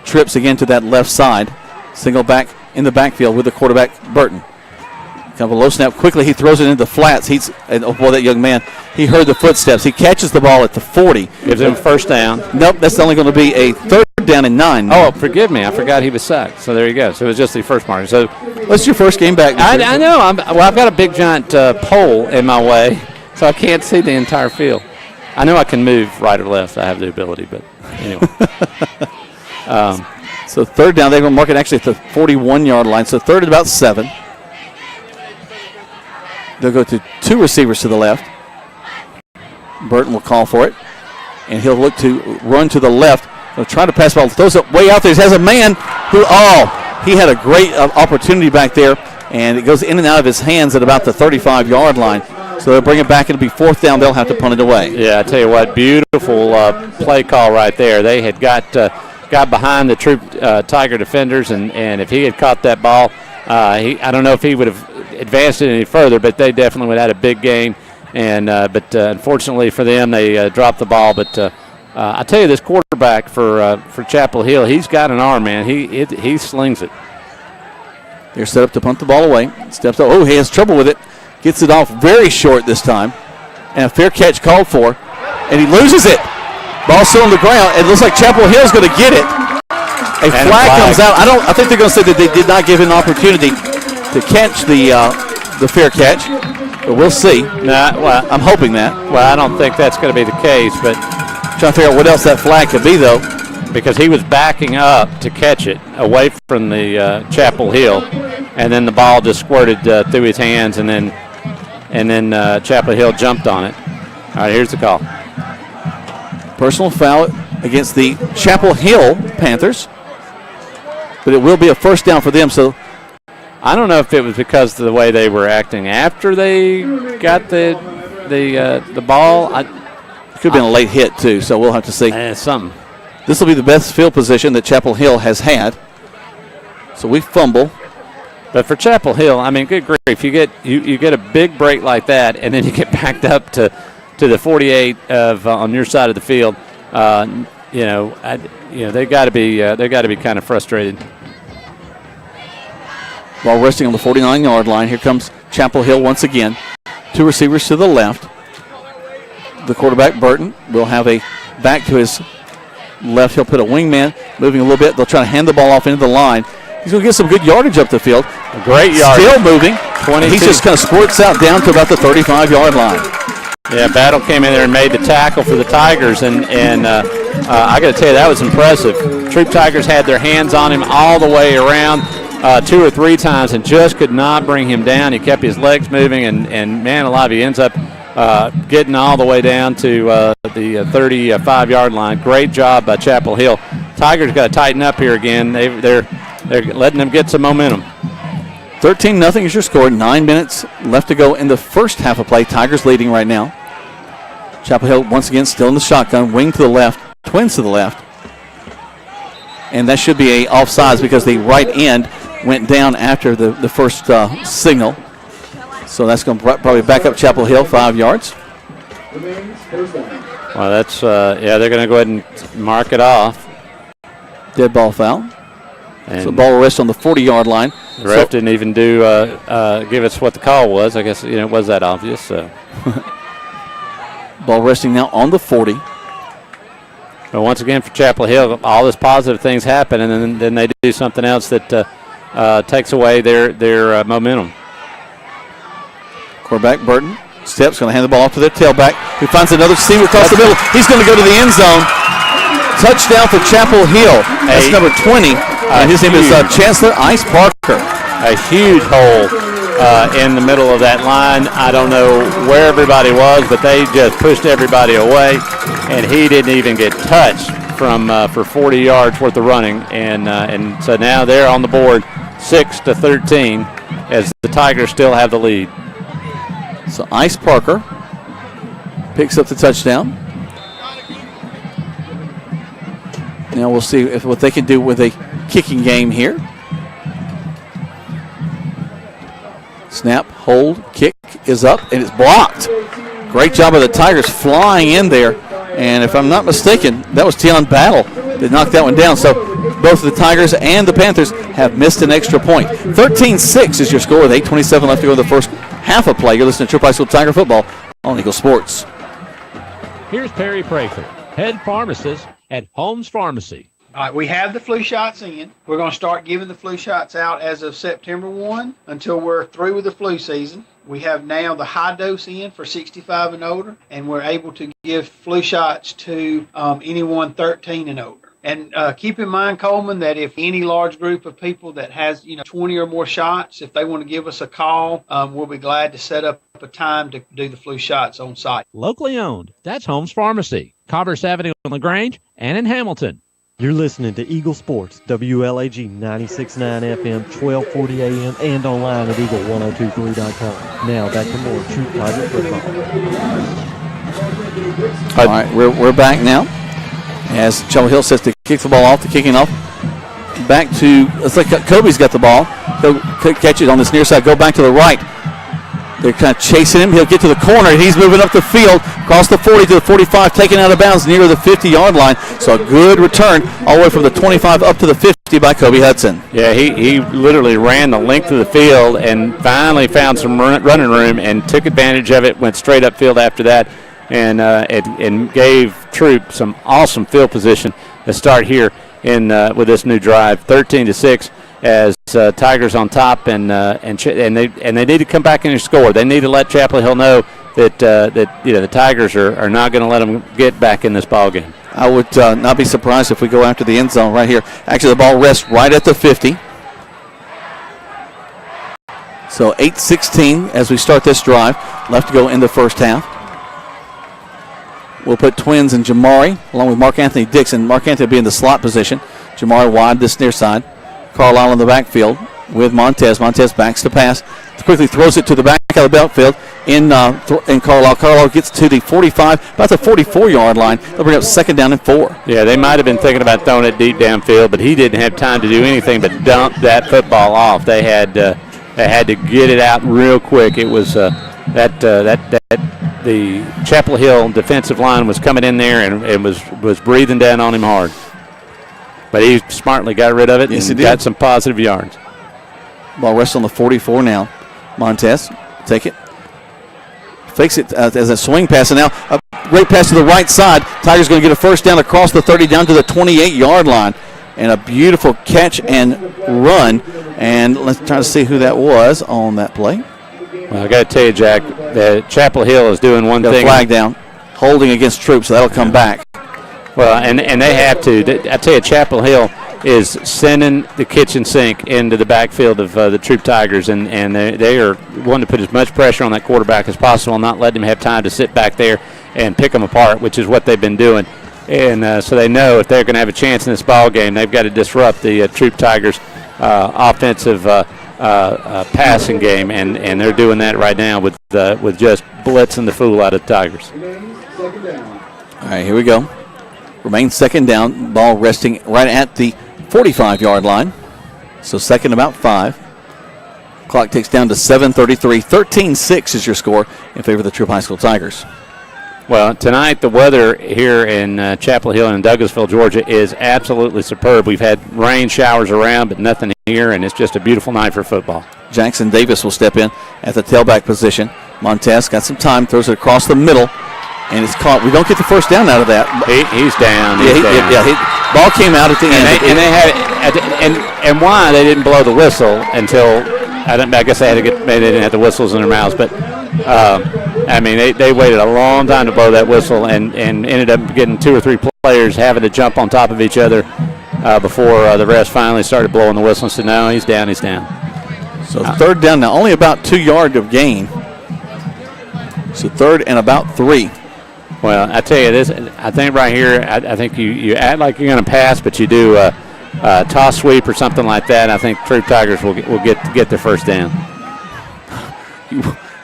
Trips again to that left side. Single back in the backfield with the quarterback, Burton. Kind of a low snap. Quickly, he throws it into the flats. That young man, he heard the footsteps. He catches the ball at the 40. Gives him first down. Nope, that's only going to be a 3rd down and 9. Oh, forgive me. I forgot he was sacked. So there you go. So it was just the first mark. So what's your first game back? I know. I've got a big, giant pole in my way, so I can't see the entire field. I know I can move right or left. I have the ability, but anyway. So 3rd down, they're going to mark it actually at the 41-yard line. So 3rd and about 7. They'll go to 2 receivers to the left. Burton will call for it, and he'll look to run to the left. He'll try to pass the ball. Throws it way out there. He has a man who, he had a great opportunity back there, and it goes in and out of his hands at about the 35-yard line. So they'll bring it back. It'll be 4th down. They'll have to punt it away. Yeah, I tell you what, beautiful play call right there. They had got behind the Troup Tiger defenders, and if he had caught that ball, I don't know if he would have advanced it any further, but they definitely would have had a big gain. But unfortunately for them, they dropped the ball. But I tell you, this quarterback for Chapel Hill, he's got an arm, man. He slings it. They're set up to punt the ball away. Steps up. Oh, he has trouble with it. Gets it off very short this time. And a fair catch called for. And he loses it. Ball still on the ground. It looks like Chapel Hill's going to get it. A flag comes out. I think they're going to say that they did not give him an opportunity to catch the fair catch. But we'll see. I'm hoping that. Well, I don't think that's going to be the case. But trying to figure out what else that flag could be, though. Because he was backing up to catch it away from the Chapel Hill. And then the ball just squirted through his hands, and then Chapel Hill jumped on it. All right, here's the call. Personal foul against the Chapel Hill Panthers, but it will be a 1st down for them. So I don't know if it was because of the way they were acting after they got the ball. It could have been a late hit too. So we'll have to see. Something. This will be the best field position that Chapel Hill has had. So we fumble. But for Chapel Hill, I mean, good grief, you get a big break like that, and then you get backed up to the 48 of on your side of the field. They got to be kind of frustrated. While resting on the 49-yard line, here comes Chapel Hill once again. 2 receivers to the left. The quarterback, Burton, will have a back to his left. He'll put a wingman moving a little bit. They'll try to hand the ball off into the line. He's going to get some good yardage up the field. Great yardage. Still moving. He just kind of squirts out down to about the 35-yard line. Yeah, Battle came in there and made the tackle for the Tigers, and I got to tell you, that was impressive. Troup Tigers had their hands on him all the way around 2 or 3 times and just could not bring him down. He kept his legs moving, and man alive, he ends up getting all the way down to the 35-yard line. Great job by Chapel Hill. Tigers got to tighten up here again. They're letting them get some momentum. 13-0 is your score. 9 minutes left to go in the first half of play. Tigers leading right now. Chapel Hill once again still in the shotgun. Wing to the left. Twins to the left. And that should be a offsides because the right end went down after the first signal. So that's going to probably back up Chapel Hill 5 yards. Well, that's, they're going to go ahead and mark it off. Dead ball foul. And so ball will rest on the 40-yard line. The ref didn't even give us what the call was. I guess it was that obvious. So. Ball resting now on the 40. But once again for Chapel Hill, all these positive things happen, and then they do something else that takes away their momentum. Quarterback Burton steps, going to hand the ball off to their tailback, who finds another seam across the middle. He's going to go to the end zone. Touchdown for Chapel Hill. That's number 20. His name is Chancellor Ice Parker. A huge hole in the middle of that line. I don't know where everybody was, but they just pushed everybody away, and he didn't even get touched for 40 yards worth of running. And so now they're on the board 6-13 as the Tigers still have the lead. So Ice Parker picks up the touchdown. Now we'll see what they can do with a kicking game here. Snap, hold, kick is up, and it's blocked. Great job of the Tigers flying in there. And if I'm not mistaken, that was Tion Battle that knocked that one down. So both the Tigers and the Panthers have missed an extra point. 13-6 is your score with 8:27 left to go in the first half of play. You're listening to Troup High School Tiger Football on Eagle Sports. Here's Perry Prather, head pharmacist at Holmes Pharmacy. All right, we have the flu shots in. We're going to start giving the flu shots out as of September 1 until we're through with the flu season. We have now the high dose in for 65 and older, and we're able to give flu shots to anyone 13 and older. And keep in mind, Coleman, that if any large group of people that has 20 or more shots, if they want to give us a call, we'll be glad to set up a time to do the flu shots on site. Locally owned. That's Holmes Pharmacy, Commerce Avenue on LaGrange and in Hamilton. You're listening to Eagle Sports, WLAG 96.9 FM, 1240 AM, and online at eagle1023.com. Now back to more Troup Tiger football. All right, we're back now. As Chapel Hill says to kick the ball off, the kicking off. Back to, it's like Kobe's got the ball. He'll catch it on this near side, go back to the right. They're kind of chasing him. He'll get to the corner, and he's moving up the field, across the 40 to the 45, taken out of bounds near the 50-yard line. So a good return all the way from the 25 up to the 50 by Kobe Hudson. Yeah, he literally ran the length of the field and finally found some running room and took advantage of it, went straight upfield after that, and gave Troup some awesome field position to start here with this new drive, 13-6. As Tigers on top, and they need to come back in and score. They need to let Chapel Hill know that the Tigers are not going to let them get back in this ball game. I would not be surprised if we go after the end zone right here. Actually, the ball rests right at the 50. So 8:16 as we start this drive. Left to go in the first half. We'll put Twins and Jamari along with Mark Anthony Dixon. Mark Anthony will be in the slot position. Jamari wide this near side. Carlisle in the backfield with Montez. Montez backs to pass. Quickly throws it to the back of the backfield in Carlisle. Carlisle gets to the 45, about the 44-yard line. They'll bring up 2nd down and 4. Yeah, they might have been thinking about throwing it deep downfield, but he didn't have time to do anything but dump that football off. They had to get it out real quick. It was the Chapel Hill defensive line was coming in there and was breathing down on him hard. But he smartly got rid of it and got some positive yards. Ball rests on the 44 now. Montez, take it. Fakes it as a swing pass. And now a great pass to the right side. Tigers going to get a first down across the 30 down to the 28-yard line. and a beautiful catch and run. And let's try to see who that was on that play. Well, I got to tell you, Jack, that Chapel Hill is doing one thing. Flag down, holding against Troup, so that'll come back. Well, and they have to. I tell you, Chapel Hill is sending the kitchen sink into the backfield of the Troup Tigers, and they are wanting to put as much pressure on that quarterback as possible and not let him have time to sit back there and pick them apart, which is what they've been doing. And so they know if they're going to have a chance in this ball game, they've got to disrupt the Troup Tigers' offensive passing game, and they're doing that right now with just blitzing the fool out of the Tigers. All right, here we go. Remains second down, ball resting right at the 45-yard line. So second about 5. Clock ticks down to 7:33. 13-6 is your score in favor of the Troup High School Tigers. Well, tonight the weather here in Chapel Hill and Douglasville, Georgia is absolutely superb. We've had rain showers around, but nothing here, and it's just a beautiful night for football. Jackson Davis will step in at the tailback position. Montez got some time, throws it across the middle, and it's caught. We don't get the first down out of that. He's down. Ball came out at the end. And they had and why they didn't blow the whistle until I guess they didn't have the whistles in their mouths, but they waited a long time to blow that whistle and ended up getting 2 or 3 players having to jump on top of each other before the refs finally started blowing the whistle and said, no, he's down. So third down now, only about 2 yards of gain. So third and about 3. Well, I tell you this, I think right here, I think you act like you're going to pass, but you do a toss sweep or something like that. I think Troup Tigers will get their first down.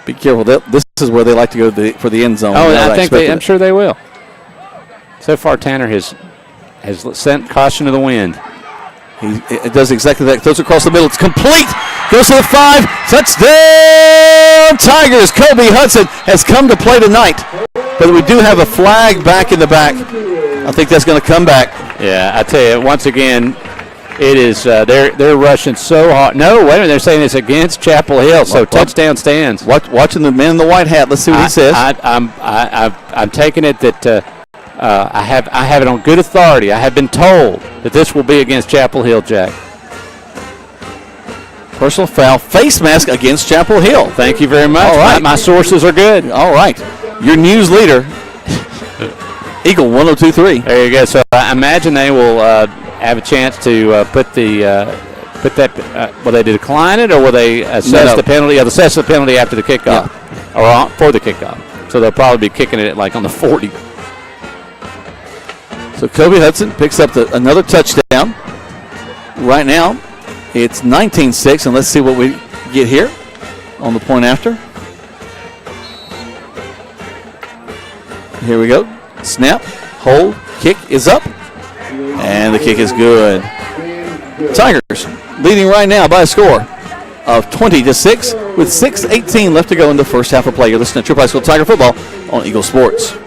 Be careful. This is where they like to go for the end zone. Oh, I'm sure they will. So far, Tanner has sent caution to the wind. It does exactly that. Throws across the middle. It's complete. Goes to the 5. Touchdown, Tigers. Kobe Hudson has come to play tonight. But we do have a flag back in the back. I think that's going to come back. Yeah, I tell you, once again, it is. They're rushing so hard. No, wait a minute. They're saying it's against Chapel Hill, so touchdown stands. Watching the man in the white hat. Let's see what he says. I'm taking it that I have it on good authority. I have been told that this will be against Chapel Hill, Jack. Personal foul, face mask against Chapel Hill. Thank you very much. All right. My sources are good. All right. Your news leader, Eagle 102.3. There you go. So I imagine they will have a chance to put that. Will they decline it, or will they assess the penalty? They'll assess the penalty after the kickoff, or for the kickoff. So they'll probably be kicking it like on the 40. So Kobe Hudson picks up another touchdown. Right now, it's 19-6, and let's see what we get here on the point after. Here we go. Snap, hold, kick is up, and the kick is good. Tigers leading right now by a score of 20-6 with 6:18 left to go in the first half of play. You're listening to Troup High School Tiger Football on Eagle Sports.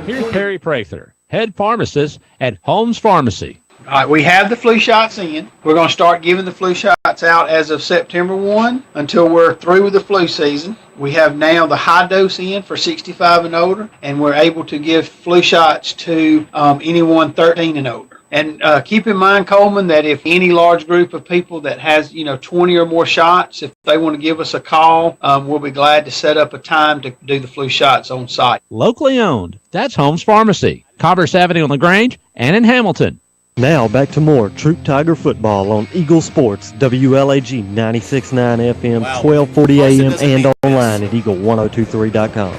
Here's Terry Prather, head pharmacist at Holmes Pharmacy. All right, we have the flu shots in. We're going to start giving the flu shots out as of September 1 until we're through with the flu season. We have now the high dose in for 65 and older, and we're able to give flu shots to anyone 13 and older. And keep in mind, Coleman, that if any large group of people that has, 20 or more shots, if they want to give us a call, we'll be glad to set up a time to do the flu shots on site. Locally owned. That's Holmes Pharmacy, Commerce Avenue on LaGrange and in Hamilton. Now back to more Troup Tiger football on Eagle Sports, WLAG 96.9 FM, 1240 AM, and online at eagle1023.com.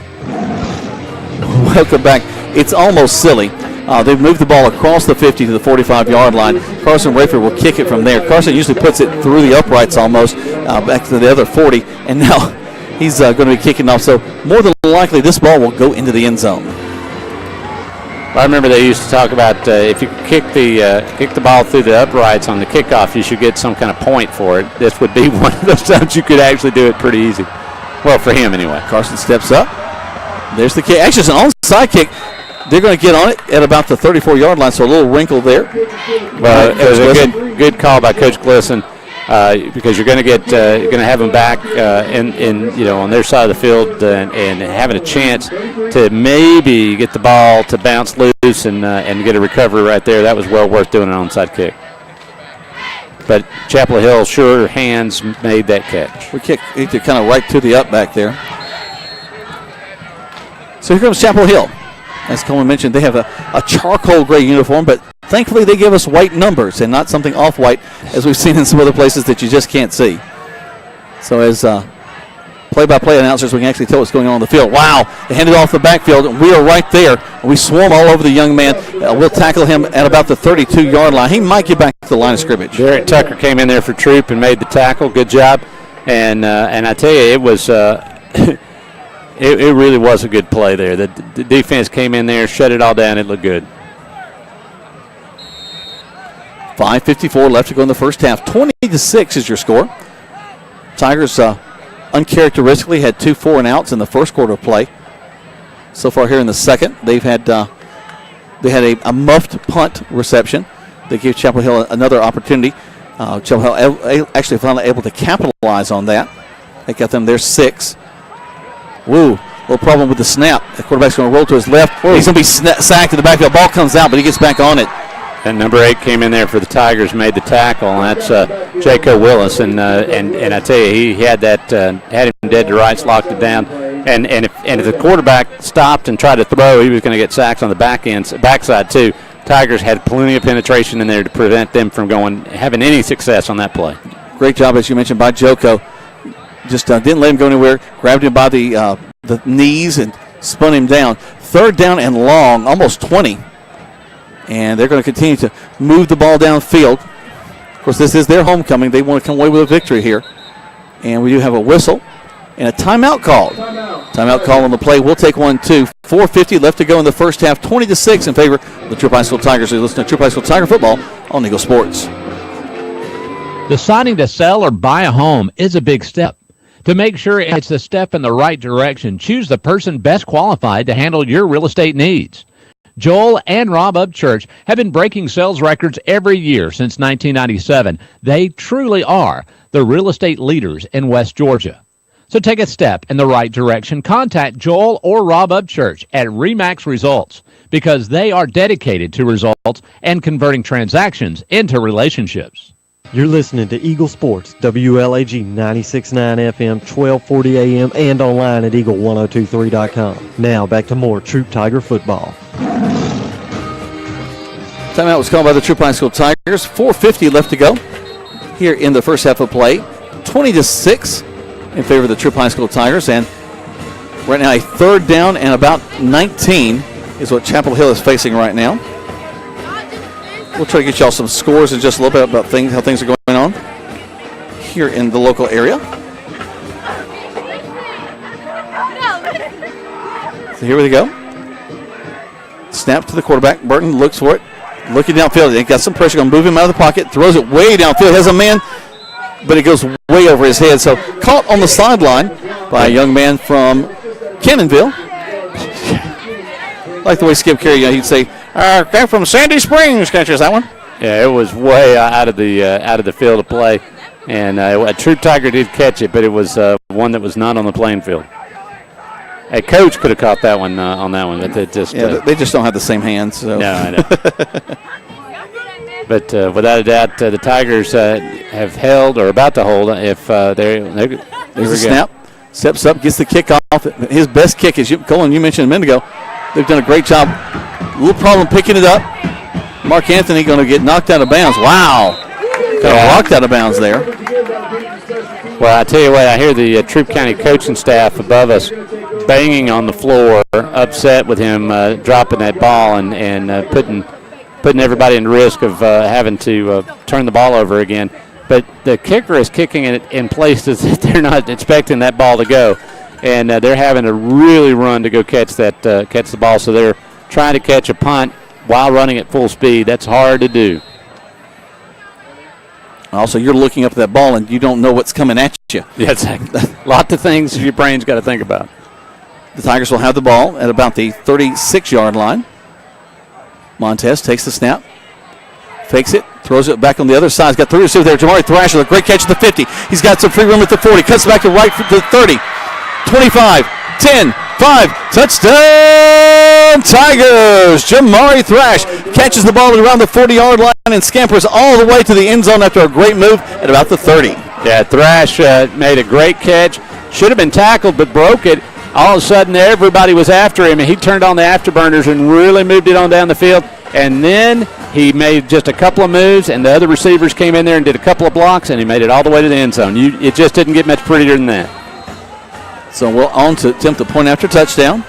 Welcome back. It's almost silly. They've moved the ball across the 50 to the 45-yard line. Carson Rayford will kick it from there. Carson usually puts it through the uprights almost back to the other 40, and now he's going to be kicking off. So more than likely this ball will go into the end zone. I remember they used to talk about if you kick the ball through the uprights on the kickoff, you should get some kind of point for it. This would be one of those times you could actually do it pretty easy. Well, for him anyway. Carson steps up. There's the kick. Actually, it's an onside kick. They're going to get on it at about the 34-yard line, so a little wrinkle there. Well, it was a good call by Coach Glisson. because you're going to have them back on their side of the field and having a chance to maybe get the ball to bounce loose and get a recovery right there. That was well worth doing an onside kick. But Chapel Hill, sure hands made that catch. We kicked it kind of right to the up back there. So here comes Chapel Hill. As Coleman mentioned, they have a charcoal gray uniform, but thankfully they give us white numbers and not something off-white as we've seen in some other places that you just can't see. So as play-by-play announcers, we can actually tell what's going on the field. Wow, they handed off the backfield, and we are right there. We swarm all over the young man. We'll tackle him at about the 32-yard line. He might get back to the line of scrimmage. Derek Tucker came in there for Troup and made the tackle. Good job. And I tell you, it was it really was a good play there. The defense came in there, shut it all down. It looked good. 5:54 left to go in the first half. 20-6 is your score. Tigers uncharacteristically had 2 4-and-outs in the first quarter of play. So far here in the second, they had a muffed punt reception. They gave Chapel Hill another opportunity. Chapel Hill actually finally able to capitalize on that. They got them their 6. Woo, little problem with the snap. The quarterback's going to roll to his left. He's going to be sacked in the backfield. Ball comes out, but he gets back on it. And number 8 came in there for the Tigers, made the tackle, and that's Jaco Willis. And I tell you, he had that had him dead to rights, locked it down. And if the quarterback stopped and tried to throw, he was going to get sacks on the backside too. Tigers had plenty of penetration in there to prevent them from having any success on that play. Great job, as you mentioned, by Joko. Just didn't let him go anywhere. Grabbed him by the knees and spun him down. 3rd down and long, almost 20. And they're going to continue to move the ball downfield. Of course, this is their homecoming. They want to come away with a victory here. And we do have a whistle and a timeout call. Timeout call on the play. We'll take one, too. 4:50 left to go in the first half. 20-6 in favor of the Troup High School Tigers. So you listen to Troup High School Tiger football on Eagle Sports. Deciding to sell or buy a home is a big step. To make sure it's a step in the right direction, choose the person best qualified to handle your real estate needs. Joel and Rob Upchurch have been breaking sales records every year since 1997. They truly are the real estate leaders in West Georgia. So take a step in the right direction. Contact Joel or Rob Upchurch at RE/MAX Results because they are dedicated to results and converting transactions into relationships. You're listening to Eagle Sports, WLAG 96.9 FM, 1240 AM, and online at eagle1023.com. Now back to more Troup Tiger football. Timeout was called by the Troup High School Tigers. 4:50 left to go here in the first half of play. 20-6 in favor of the Troup High School Tigers. And right now a 3rd down and about 19 is what Chapel Hill is facing right now. We'll try to get y'all some scores in just a little bit about how things are going on here in the local area. So here we go. Snap to the quarterback. Burton looks for it. Looking downfield. They got some pressure. Going to move him out of the pocket. Throws it way downfield. Has a man, but it goes way over his head. So caught on the sideline by a young man from Cannonville. Like the way Skip Carey, he'd say, "Guy from Sandy Springs catches that one." Yeah, it was way out of the field of play, and a Troup Tiger did catch it, but it was one that was not on the playing field. A coach could have caught that one on that one, but they just they just don't have the same hands. So. No, I know. But without a doubt, the Tigers have held or about to hold. If there's a snap, steps up, gets the kick off. His best kick, as Colin, you mentioned a minute ago. They've done a great job. A little problem picking it up. Mark Anthony going to get knocked out of bounds. Wow. Kind of rocked out of bounds there. Well, I tell you what, I hear the Troup County coaching staff above us banging on the floor, upset with him dropping that ball and putting everybody in risk of having to turn the ball over again. But the kicker is kicking it in places that they're not expecting that ball to go. And they're having to really run to go catch the ball. So they're trying to catch a punt while running at full speed. That's hard to do. Also, you're looking up at that ball and you don't know what's coming at you. Yeah, exactly. Lots of things your brain's got to think about. The Tigers will have the ball at about the 36-yard line. Montez takes the snap, fakes it, Throws it back on the other side. He's got 3 receivers there. Jamari Thrasher, a great catch at the 50. He's got some free room at the 40. Cuts back to right to the 30. 25, 10, 5. Touchdown, Tigers. Jamari Thrash catches the ball around the 40-yard line and scampers all the way to the end zone after a great move at about the 30. Yeah, Thrash made a great catch. Should have been tackled, but broke it. All of a sudden, everybody was after him, and he turned on the afterburners and really moved it on down the field. And then he made just a couple of moves, and the other receivers came in there and did a couple of blocks, and he made it all the way to the end zone. It just didn't get much prettier than that. So we're on to attempt a point after touchdown.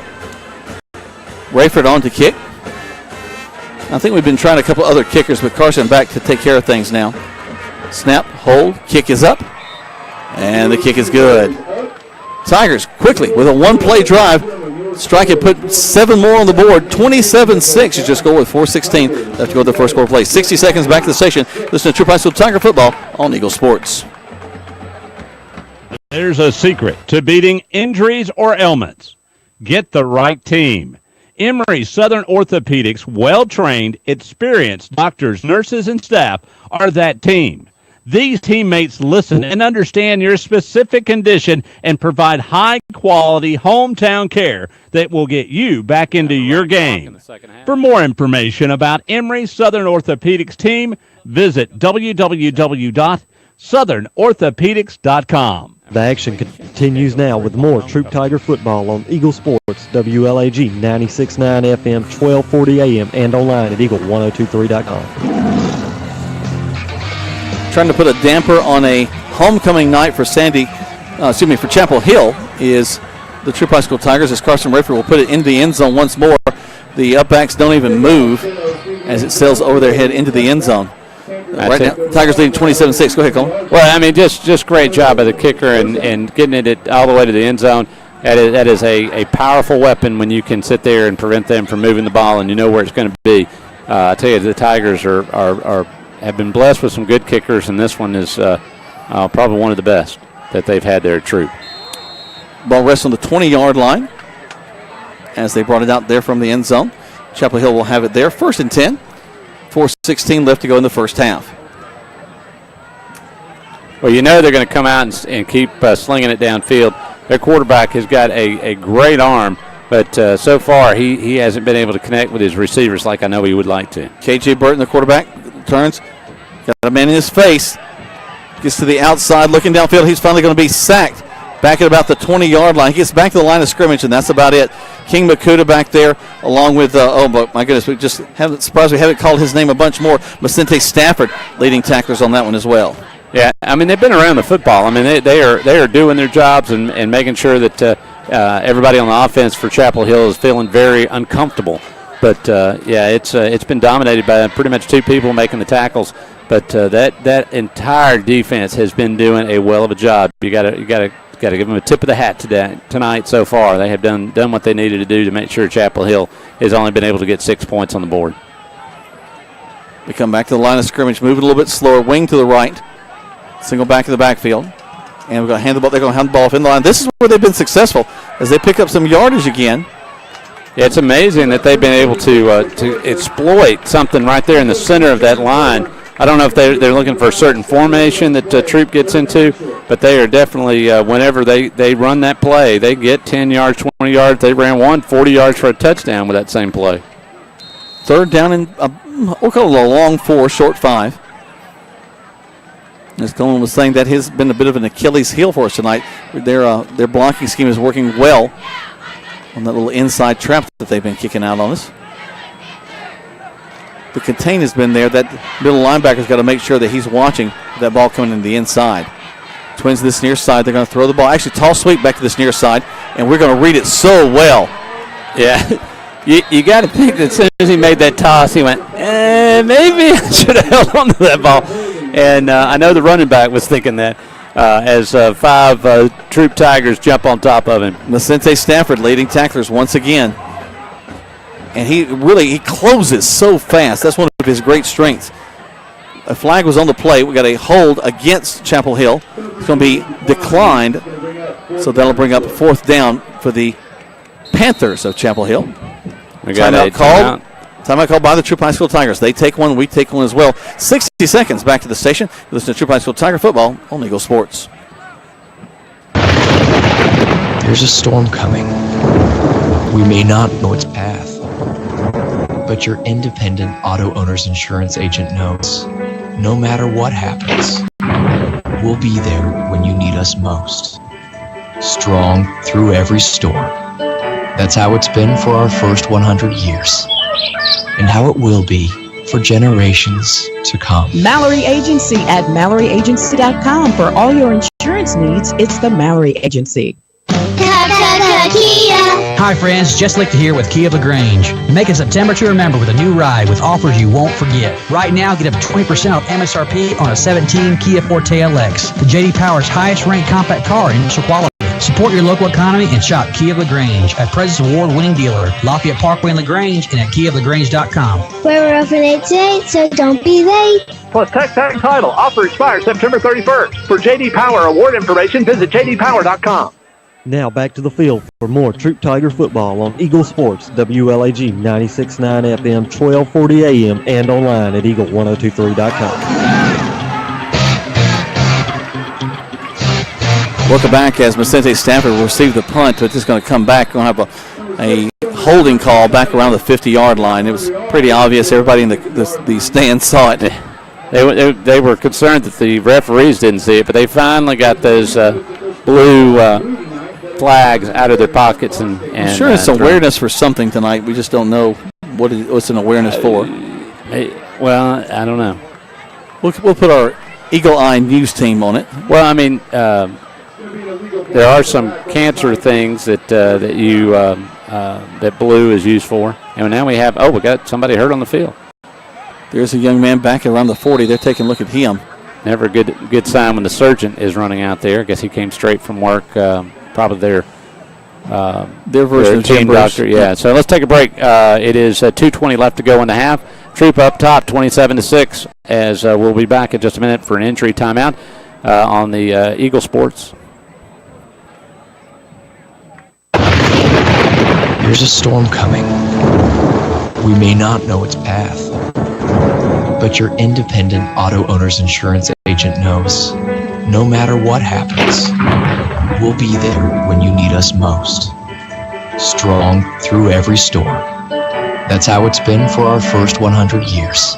Rayford on to kick. I think we've been trying a couple other kickers, but Carson back to take care of things now. Snap, hold, kick is up, and the kick is good. Tigers quickly with a one-play drive. Strike it, put 7 more on the board. 27-6 is just go with 4:16 left to go to the first score play. 60 seconds back to the station. Listen to Troup High School Tiger football on Eagle Sports. There's a secret to beating injuries or ailments. Get the right team. Emory Southern Orthopedics, well-trained, experienced doctors, nurses, and staff are that team. These teammates listen and understand your specific condition and provide high-quality hometown care that will get you back into your game. For more information about Emory Southern Orthopedics team, visit www.southernorthopedics.com. The action continues now with more Troup Tiger football on Eagle Sports, WLAG 96.9 FM, 1240 AM, and online at eagle1023.com. Trying to put a damper on a homecoming night for for Chapel Hill is the Troup High School Tigers, as Carson Rayford will put it into the end zone once more. The upbacks don't even move as it sails over their head into the end zone. Right now, Tigers leading 27-6. Go ahead, Colin. Well, I mean, just great job by the kicker and getting it all the way to the end zone. That is a powerful weapon when you can sit there and prevent them from moving the ball and you know where it's going to be. I tell you, the Tigers have been blessed with some good kickers, and this one is probably one of the best that they've had there at Troup. Ball rests on the 20-yard line as they brought it out there from the end zone. Chapel Hill will have it there. 1st and 10. 4:16 left to go in the first half. Well, you know they're going to come out and keep slinging it downfield. Their quarterback has got a great arm, but so far he hasn't been able to connect with his receivers like I know he would like to. K.J. Burton, the quarterback, turns. Got a man in his face. Gets to the outside, looking downfield. He's finally going to be sacked back at about the 20-yard line. He gets back to the line of scrimmage, and that's about it. King Makuta back there, along with, my goodness, we just haven't called his name a bunch more. Macente Stafford leading tacklers on that one as well. Yeah, I mean, they've been around the football. I mean, they are doing their jobs and making sure that everybody on the offense for Chapel Hill is feeling very uncomfortable. But, it's been dominated by pretty much 2 people making the tackles. But that entire defense has been doing a well of a job. You got to give them a tip of the hat tonight so far. They have done what they needed to do to make sure Chapel Hill has only been able to get 6 points on the board. We come back to the line of scrimmage, moving a little bit slower, wing to the right, single back in the backfield. And we're going to hand the ball. They're going to hand the ball off in the line. This is where they've been successful as they pick up some yardage again. Yeah, it's amazing that they've been able to exploit something right there in the center of that line. I don't know if they're looking for a certain formation that Troup gets into, but they are definitely, whenever they run that play, they get 10 yards, 20 yards. They ran 40 yards for a touchdown with that same play. 3rd down and we'll call it a long 4, short 5. As Colin was saying, that has been a bit of an Achilles heel for us tonight. Their blocking scheme is working well on that little inside trap that they've been kicking out on us. The contain has been there. That middle linebacker's got to make sure that he's watching that ball coming in the inside. Twins to this near side. They're going to throw the ball. Actually, toss sweep back to this near side, and we're going to read it so well. Yeah. You got to think that as soon as he made that toss, he went, maybe I should have held on to that ball. And I know the running back was thinking that as 5 Troup Tigers jump on top of him. Macente Stafford leading tacklers once again. And he closes so fast. That's one of his great strengths. A flag was on the play. We got a hold against Chapel Hill. It's going to be declined. So that'll bring up 4th down for the Panthers of Chapel Hill. We got timeout called. Timeout called by the Troup High School Tigers. They take one, we take one as well. 60 seconds back to the station. You listen to Troup High School Tiger football on Eagle Sports. There's a storm coming. We may not know its path, but your independent auto owner's insurance agent knows no matter what happens, we'll be there when you need us most. Strong through every storm. That's how it's been for our first 100 years, and how it will be for generations to come. Mallory Agency at MalloryAgency.com. For all your insurance needs, it's the Mallory Agency. Hi friends, Jess Lichter here with Kia of LaGrange. Making September to remember with a new ride with offers you won't forget. Right now, get up to 20% off MSRP on a 17 Kia Forte LX, the J.D. Power's highest ranked compact car in initial quality. Support your local economy and shop Kia of LaGrange, a President's Award-winning dealer, Lafayette Parkway in LaGrange, and at KiaofLaGrange.com. We're open 8 to 8, so don't be late. Plus tax title. Offer expires September 31st. For J.D. Power award information, visit JDPower.com. Now back to the field for more Troup Tiger football on Eagle Sports, WLAG 96.9 FM, 1240 AM, and online at Eagle1023.com. Welcome back as Vicente Stafford will receive the punt, but it's going to come back. Going to have a holding call back around the 50-yard line. It was pretty obvious. Everybody in the stands saw it. They were concerned that the referees didn't see it, but they finally got those blue flags out of their pockets. And I'm sure it's awareness for something tonight. We just don't know what's an awareness for. Well, I don't know. We'll put our Eagle Eye News team on it. Well, I mean, there are some cancer things that that blue is used for, and now we got somebody hurt on the field. There's a young man back around the 40. They're taking a look at him. Never a good sign when the surgeon is running out there. I guess he came straight from work. Probably their version of team doctor. Yeah. So let's take a break. It is 2:20 left to go in the half. Troup up top, 27-6. As we'll be back in just a minute for an injury timeout on the Eagle Sports. There's a storm coming. We may not know its path, but your independent auto owner's insurance agent knows no matter what happens, we'll be there when you need us most. Strong through every storm. That's how it's been for our first 100 years,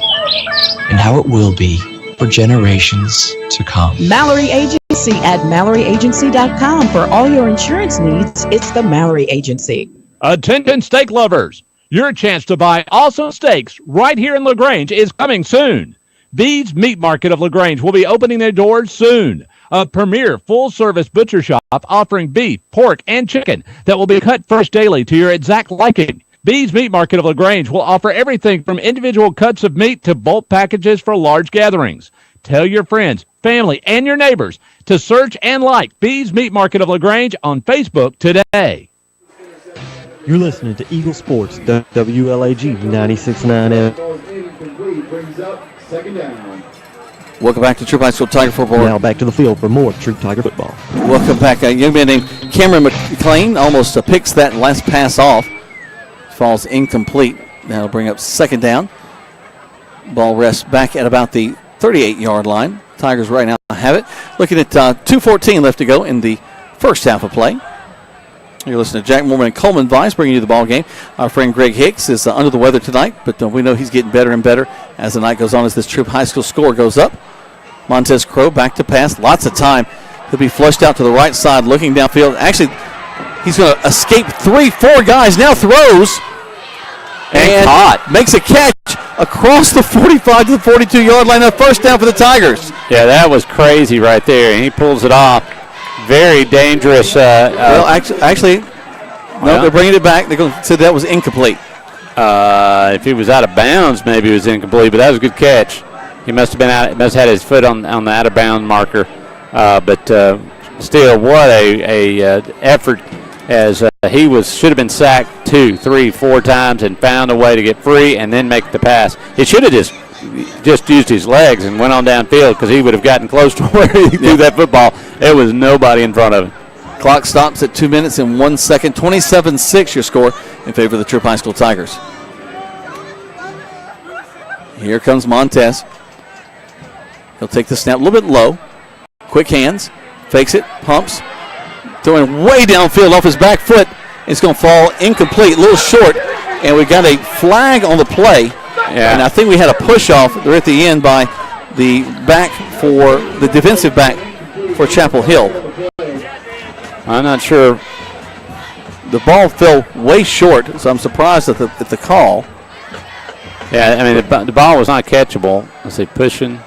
and how it will be for generations to come. Mallory Agency at MalloryAgency.com. For all your insurance needs, it's the Mallory Agency. Attention steak lovers. Your chance to buy awesome steaks right here in LaGrange is coming soon. Bede's Meat Market of LaGrange will be opening their doors soon. A premier full-service butcher shop offering beef, pork, and chicken that will be cut fresh daily to your exact liking. Bede's Meat Market of LaGrange will offer everything from individual cuts of meat to bulk packages for large gatherings. Tell your friends, family, and your neighbors to search and like Bede's Meat Market of LaGrange on Facebook today. You're listening to Eagle Sports, WLAG 96.9 FM. Welcome back to Troup High School Tiger football. Now back to the field for more Troup Tiger football. Welcome back. A young man named Cameron McLean almost picks that last pass off. Falls incomplete. That'll bring up second down. Ball rests back at about the 38-yard line. Tigers right now have it. Looking at 2:14 left to go in the first half of play. You're listening to Jack Mormon and Coleman Vice bringing you the ball game. Our friend Greg Hicks is under the weather tonight, but we know he's getting better and better as the night goes on, as this Troup High School score goes up. Montez Crow back to pass. Lots of time. He'll be flushed out to the right side, looking downfield. Actually, he's going to escape 3-4 guys. Now throws. And caught. Makes a catch across the 45 to the 42-yard line. A first down for the Tigers. Yeah, that was crazy right there. And he pulls it off. Very dangerous. Actually, no, they're bringing it back. They're going to say that was incomplete. If he was out of bounds, maybe it was incomplete, but that was a good catch. He must have been out. Must have had his foot on the out of bounds marker. But still, what a effort! As he should have been sacked 2, 3, 4 times and found a way to get free and then make the pass. He should have just used his legs and went on downfield, because he would have gotten close to where he threw that football. There was nobody in front of him. Clock stops at 2 minutes and 1 second. 27-6 your score in favor of the Troup High School Tigers. Here comes Montez. He'll take the snap a little bit low. Quick hands. Fakes it. Pumps. Throwing way downfield off his back foot. It's going to fall incomplete, a little short. And we got a flag on the play. Yeah. And I think we had a push-off there at the end by the defensive back for Chapel Hill. I'm not sure. The ball fell way short, so I'm surprised at the call. Yeah, I mean, the ball was not catchable. Let's see, pushing.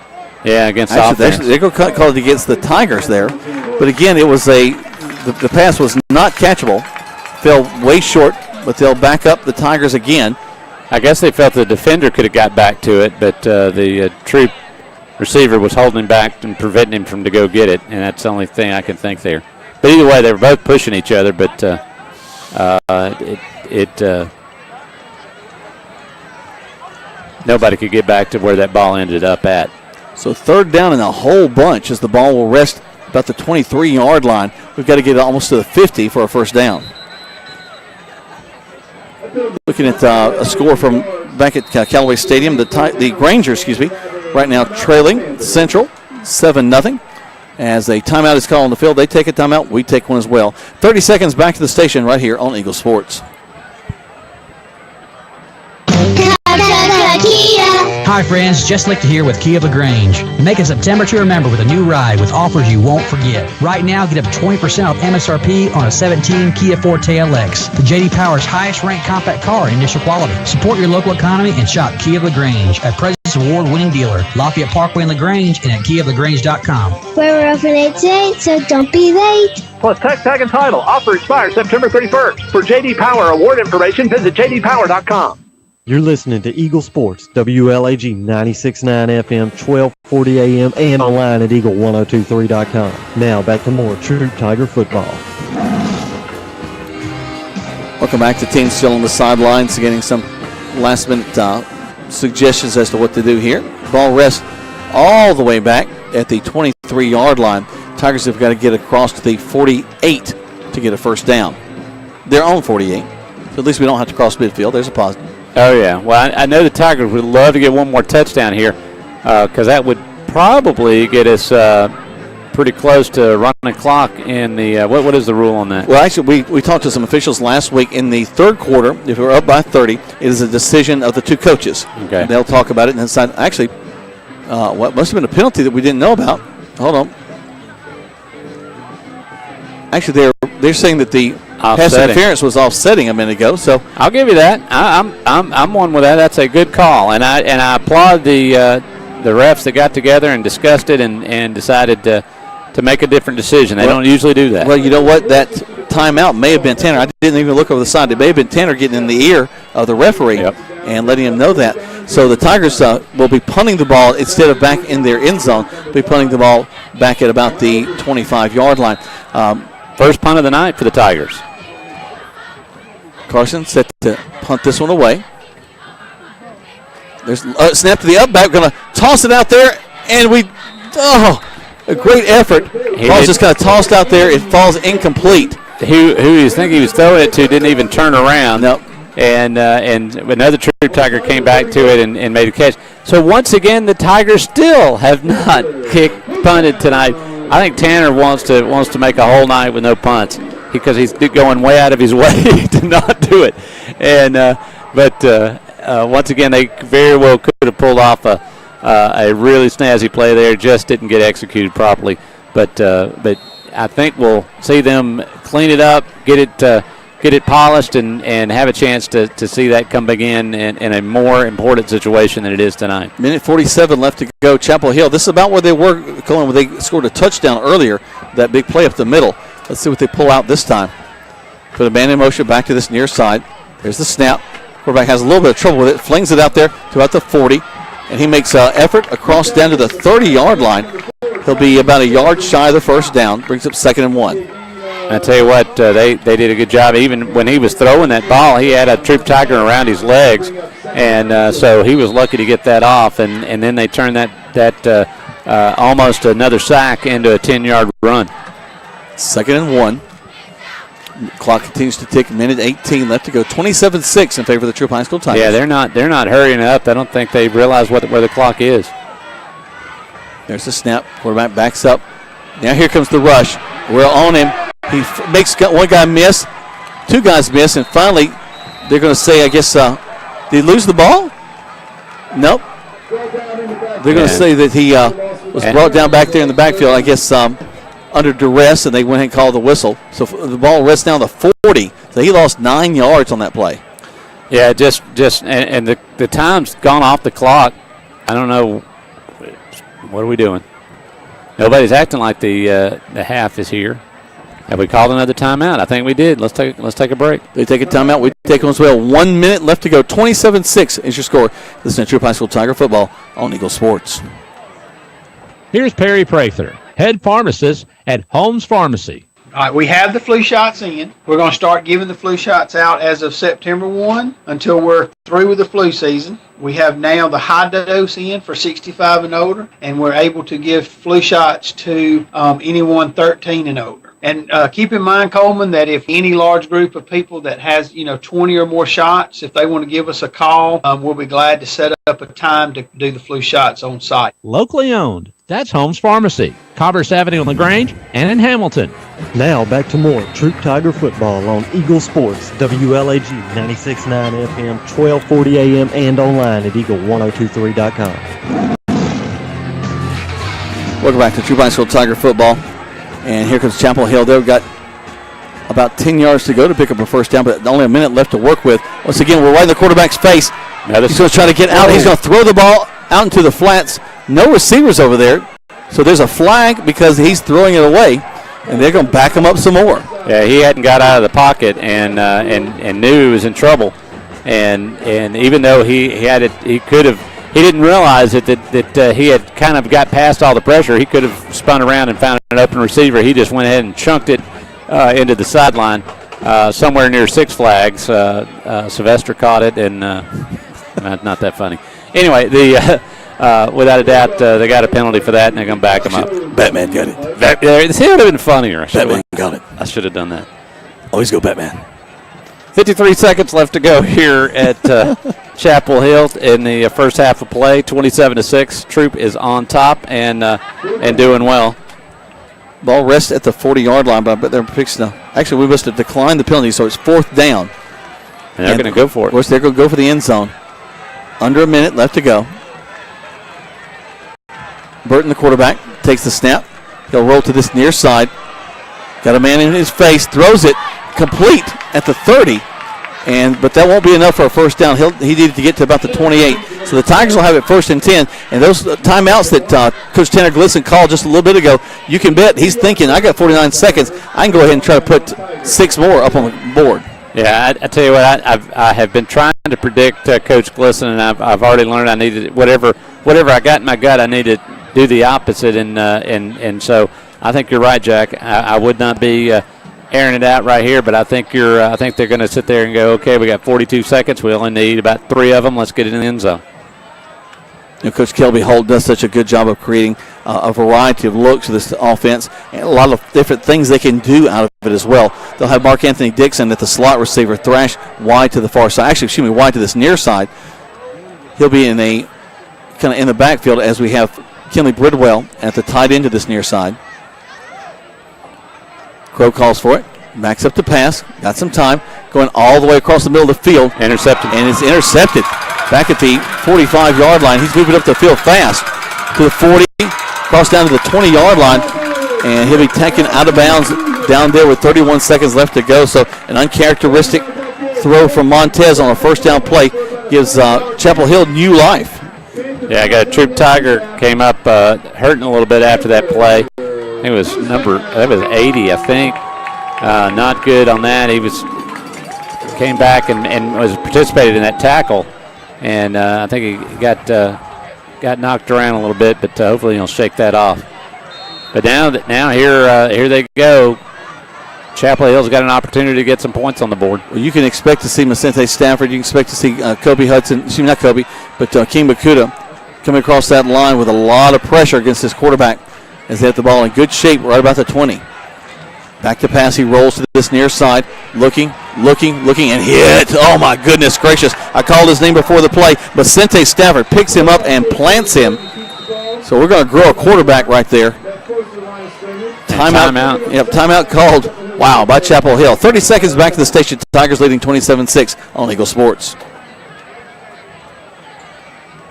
Yeah, against the offense. They're going to call it against the Tigers there. But again, it was the pass was not catchable. Fell way short, but they'll back up the Tigers again. I guess they felt the defender could have got back to it, but the Troup receiver was holding him back and preventing him from to go get it, and that's the only thing I can think there. But either way, they were both pushing each other, but nobody could get back to where that ball ended up at. So third down and a whole bunch as the ball will rest about the 23-yard line. We've got to get it almost to the 50 for a first down. Looking at a score from back at Callaway Stadium, the Granger, right now trailing Central 7-0. As a timeout is called on the field, they take a timeout, we take one as well. 30 seconds back to the station right here on Eagle Sports. Hi friends, Jess Lichter here with Kia of LaGrange. Make a September to remember with a new ride with offers you won't forget. Right now, get up to 20% off MSRP on a 17 Kia Forte LX, the J.D. Power's highest ranked compact car in initial quality. Support your local economy and shop Kia of LaGrange, a President's Award-winning dealer, Lafayette Parkway in LaGrange, and at KiaofLaGrange.com. We're open 8 to 8, so don't be late. Plus Tech Tag and Title. Offer expires September 31st. For J.D. Power award information, visit JDPower.com. You're listening to Eagle Sports, WLAG 96.9 FM, 1240 AM, and online at Eagle1023.com. Now back to more Troup Tiger football. Welcome back to teams still on the sidelines, getting some last-minute suggestions as to what to do here. Ball rests all the way back at the 23-yard line. Tigers have got to get across to the 48 to get a first down. Their own 48. So at least we don't have to cross midfield. There's a positive. Oh, yeah. Well, I know the Tigers would love to get one more touchdown here because that would probably get us pretty close to running clock in the what is the rule on that? Well, actually, we talked to some officials last week. In the third quarter, if we're up by 30, it is a decision of the two coaches. Okay. They'll talk about it and decide. Actually, what must have been a penalty that we didn't know about. Hold on. Actually, they're saying that the pass interference was offsetting a minute ago. So I'll give you that. I'm one with that. That's a good call, and I applaud the refs that got together and discussed it and decided to make a different decision. They don't usually do that. Well, you know what? That timeout may have been Tanner. I didn't even look over the side. It may have been Tanner getting in the ear of the referee and letting him know that. So the Tigers will be punting the ball instead of back in their end zone. Be punting the ball back at about the 25-yard line. First punt of the night for the Tigers. Carson set to punt this one away. There's a snap to the up back. Going to toss it out there, and a great effort. Ball's just kind of tossed out there. It falls incomplete. Who he was thinking he was throwing it to didn't even turn around. Nope. And another Troup Tiger came back to it and made a catch. So once again, the Tigers still have not punted tonight. I think Tanner wants to make a whole night with no punts because he's going way out of his way to not do it. And but once again, they very well could have pulled off a really snazzy play there. Just didn't get executed properly. But I think we'll see them clean it up, get it polished, and have a chance to see that come back in a more important situation than it is tonight. Minute 47 left to go. Chapel Hill. This is about where they were going when they scored a touchdown earlier. That big play up the middle. Let's see what they pull out this time. Put a man in motion back to this near side. There's the snap. Quarterback has a little bit of trouble with it. Flings it out there to about the 40. And he makes an effort across down to the 30-yard line. He'll be about a yard shy of the first down. Brings up 2nd and 1. I tell you what, they did a good job. Even when he was throwing that ball, he had a Troup Tiger around his legs, and so he was lucky to get that off. And then they turned that almost another sack into a 10-yard run. 2nd and 1. Clock continues to tick. Minute 18 left to go. 27-6 in favor of the Troup High School Tigers. Yeah, they're not hurrying up. I don't think they realize where the clock is. There's the snap. Quarterback backs up. Now here comes the rush. We're on him. He makes one guy miss, two guys miss, and finally they're going to say, I guess, did he lose the ball? Nope. They're going to say that he was brought down back there in the backfield, I guess, under duress, and they went ahead and called the whistle. So the ball rests down to 40. So he lost 9 yards on that play. Yeah, and the time's gone off the clock. I don't know. What are we doing? Nobody's acting like the half is here. Have we called another timeout? I think we did. Let's take a break. They take a timeout. We take one as well. 1 minute left to go. 27-6 is your score. Listen to Troup High School Tiger football on Eagle Sports. Here's Perry Prather, head pharmacist at Holmes Pharmacy. All right, we have the flu shots in. We're going to start giving the flu shots out as of September 1 until we're through with the flu season. We have now the high dose in for 65 and older, and we're able to give flu shots to anyone 13 and older. And keep in mind, Coleman, that if any large group of people that has 20 or more shots, if they want to give us a call, we'll be glad to set up a time to do the flu shots on site. Locally owned. That's Holmes Pharmacy, Commerce Avenue on LaGrange and in Hamilton. Now back to more Troup Tiger football on Eagle Sports, WLAG 96.9 FM, 1240 AM, and online at eagle1023.com. Welcome back to Troup High School Tiger football. And here comes Chapel Hill. They've got about 10 yards to go to pick up a first down, but only a minute left to work with. Once again, we're right in the quarterback's face. He's going to try to get out. He's going to throw the ball out into the flats. No receivers over there. So there's a flag because he's throwing it away, and they're going to back him up some more. Yeah, he hadn't got out of the pocket and knew he was in trouble. And even though he didn't realize that he had kind of got past all the pressure. He could have spun around and found an open receiver. He just went ahead and chunked it into the sideline somewhere near Six Flags. Sylvester caught it, and not that funny. Anyway, without a doubt, they got a penalty for that, and they're going to back him up. Batman got it. See, it would have been funnier. Batman got it. I should have done that. Always go Batman. 53 seconds left to go here at Chapel Hill in the first half of play. 27-6. Troup is on top and doing well. Ball rests at the 40-yard line, but they're fixing to. Actually, we must have declined the penalty, so it's fourth down. And they're going to go for it. Of course, they're going to go for the end zone. Under a minute left to go. Burton, the quarterback, takes the snap. He'll roll to this near side. Got a man in his face, throws it complete at the 30. But that won't be enough for a first down. He needed to get to about the 28. So the Tigers will have it first and 10. And those timeouts that Coach Tanner Glisson called just a little bit ago, you can bet he's thinking, I got 49 seconds. I can go ahead and try to put 6 more up on the board. Yeah, I tell you what, I have been trying to predict Coach Glisson, and I've already learned I needed whatever I got in my gut, I need to do the opposite. And so I think you're right, Jack. I would not be airing it out right here, but I think they're going to sit there and go, okay, we got 42 seconds. We only need about 3 of them. Let's get it in the end zone. Coach Kelby Holt does such a good job of creating a variety of looks to this offense and a lot of different things they can do out of it as well. They'll have Mark Anthony Dixon at the slot receiver, thrash wide to the far side. Actually, wide to this near side. He'll be in the backfield as we have Kinley Bridwell at the tight end to this near side. Crow calls for it. Backs up to pass. Got some time. Going all the way across the middle of the field. Intercepted. And it's intercepted. Back at the 45-yard line. He's moving up the field fast to the 40. Cross down to the 20-yard line. And he'll be taken out of bounds down there with 31 seconds left to go. So an uncharacteristic throw from Montez on a first down play gives Chapel Hill new life. Yeah, I got a Troup Tiger came up hurting a little bit after that play. It was 80, I think. Not good on that. He came back and was participated in that tackle, and I think he got knocked around a little bit, but hopefully he'll shake that off. But now here they go. Chapel Hill's got an opportunity to get some points on the board. Well, you can expect to see Macente Stafford. You can expect to see Kobe Hudson. Excuse me, not Kobe, but King Bakuta coming across that line with a lot of pressure against his quarterback as they have the ball in good shape right about the 20. Back to pass. He rolls to this near side. Looking, and hit. Oh, my goodness gracious. I called his name before the play. Vicente Stafford picks him up and plants him. So we're going to grow a quarterback right there. Timeout. Yep, timeout called. Wow, by Chapel Hill. 30 seconds back to the station. Tigers leading 27-6 on Eagle Sports.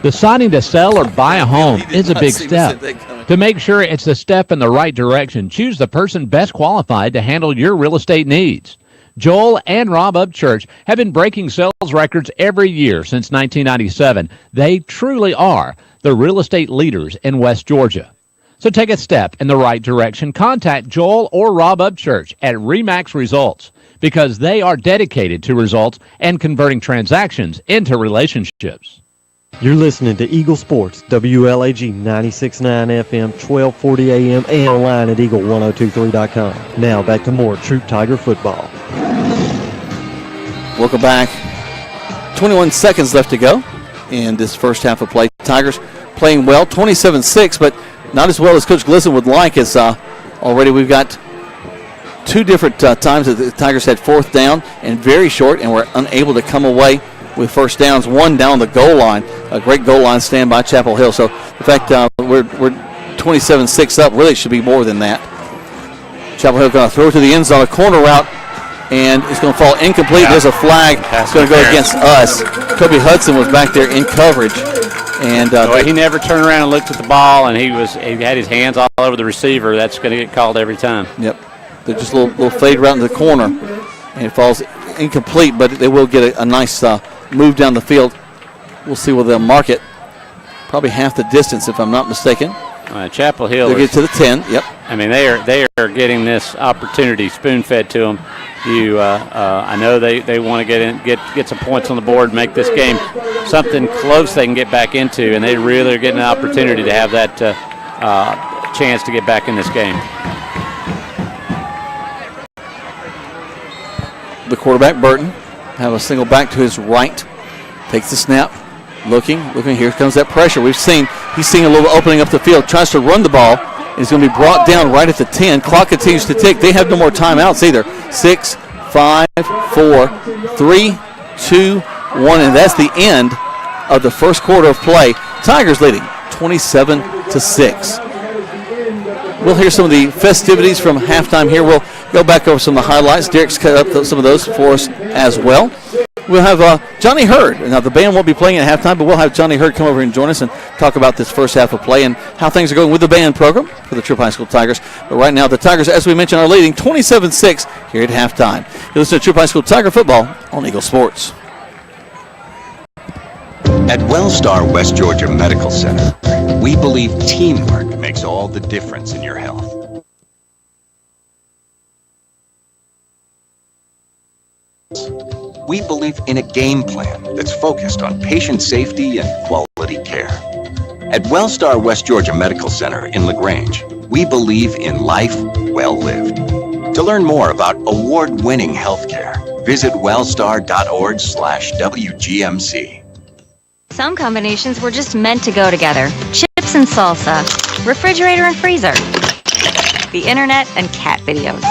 Deciding to sell or buy a home is a big step. To make sure it's a step in the right direction, choose the person best qualified to handle your real estate needs. Joel and Rob Upchurch have been breaking sales records every year since 1997. They truly are the real estate leaders in West Georgia. So take a step in the right direction. Contact Joel or Rob Upchurch at RE/MAX Results because they are dedicated to results and converting transactions into relationships. You're listening to Eagle Sports, WLAG 96.9 FM, 1240 AM, and online at eagle1023.com. Now back to more Troup Tiger football. Welcome back. 21 seconds left to go in this first half of play. Tigers playing well, 27-6, but not as well as Coach Glisson would like. As already we've got two different times that the Tigers had fourth down and very short, and were unable to come away with first downs. One down the goal line, a great goal line stand by Chapel Hill. So in fact, we're 27-6 up. Really should be more than that. Chapel Hill going to throw to the end zone, a corner route, and it's going to fall incomplete. Yeah. There's a flag. It's going to go against us. Kobe Hudson was back there in coverage, and he never turned around and looked at the ball, and he had his hands all over the receiver. That's going to get called every time. Yep, they're just a little fade route in the corner, and it falls incomplete, but they will get a nice move down the field. We'll see where they'll mark it. Probably half the distance, if I'm not mistaken. Chapel Hill. They get to the 10. Yep. I mean, they are getting this opportunity spoon-fed to them. I know they want to get some points on the board, make this game something close they can get back into, and they really are getting an opportunity to have that chance to get back in this game. The quarterback, Burton, have a single back to his right. Takes the snap. Looking. Here comes that pressure. He's seeing a little opening up the field. Tries to run the ball. He's going to be brought down right at the 10. Clock continues to tick. They have no more timeouts either. 6, 5, 4, 3, 2, 1, and that's the end of the first quarter of play. Tigers leading 27-6. We'll hear some of the festivities from halftime here. We'll go back over some of the highlights. Derek's cut up some of those for us as well. We'll have Johnny Hurd. Now, the band won't be playing at halftime, but we'll have Johnny Hurd come over and join us and talk about this first half of play and how things are going with the band program for the Troup High School Tigers. But right now, the Tigers, as we mentioned, are leading 27-6 here at halftime. You listen to Troup High School Tiger football on Eagle Sports. At Wellstar West Georgia Medical Center, we believe teamwork makes all the difference in your health. We believe in a game plan that's focused on patient safety and quality care. At Wellstar West Georgia Medical Center in LaGrange, we believe in life well lived. To learn more about award-winning healthcare, visit wellstar.org/WGMC. Some combinations were just meant to go together. Chips and salsa, refrigerator and freezer, the internet and cat videos.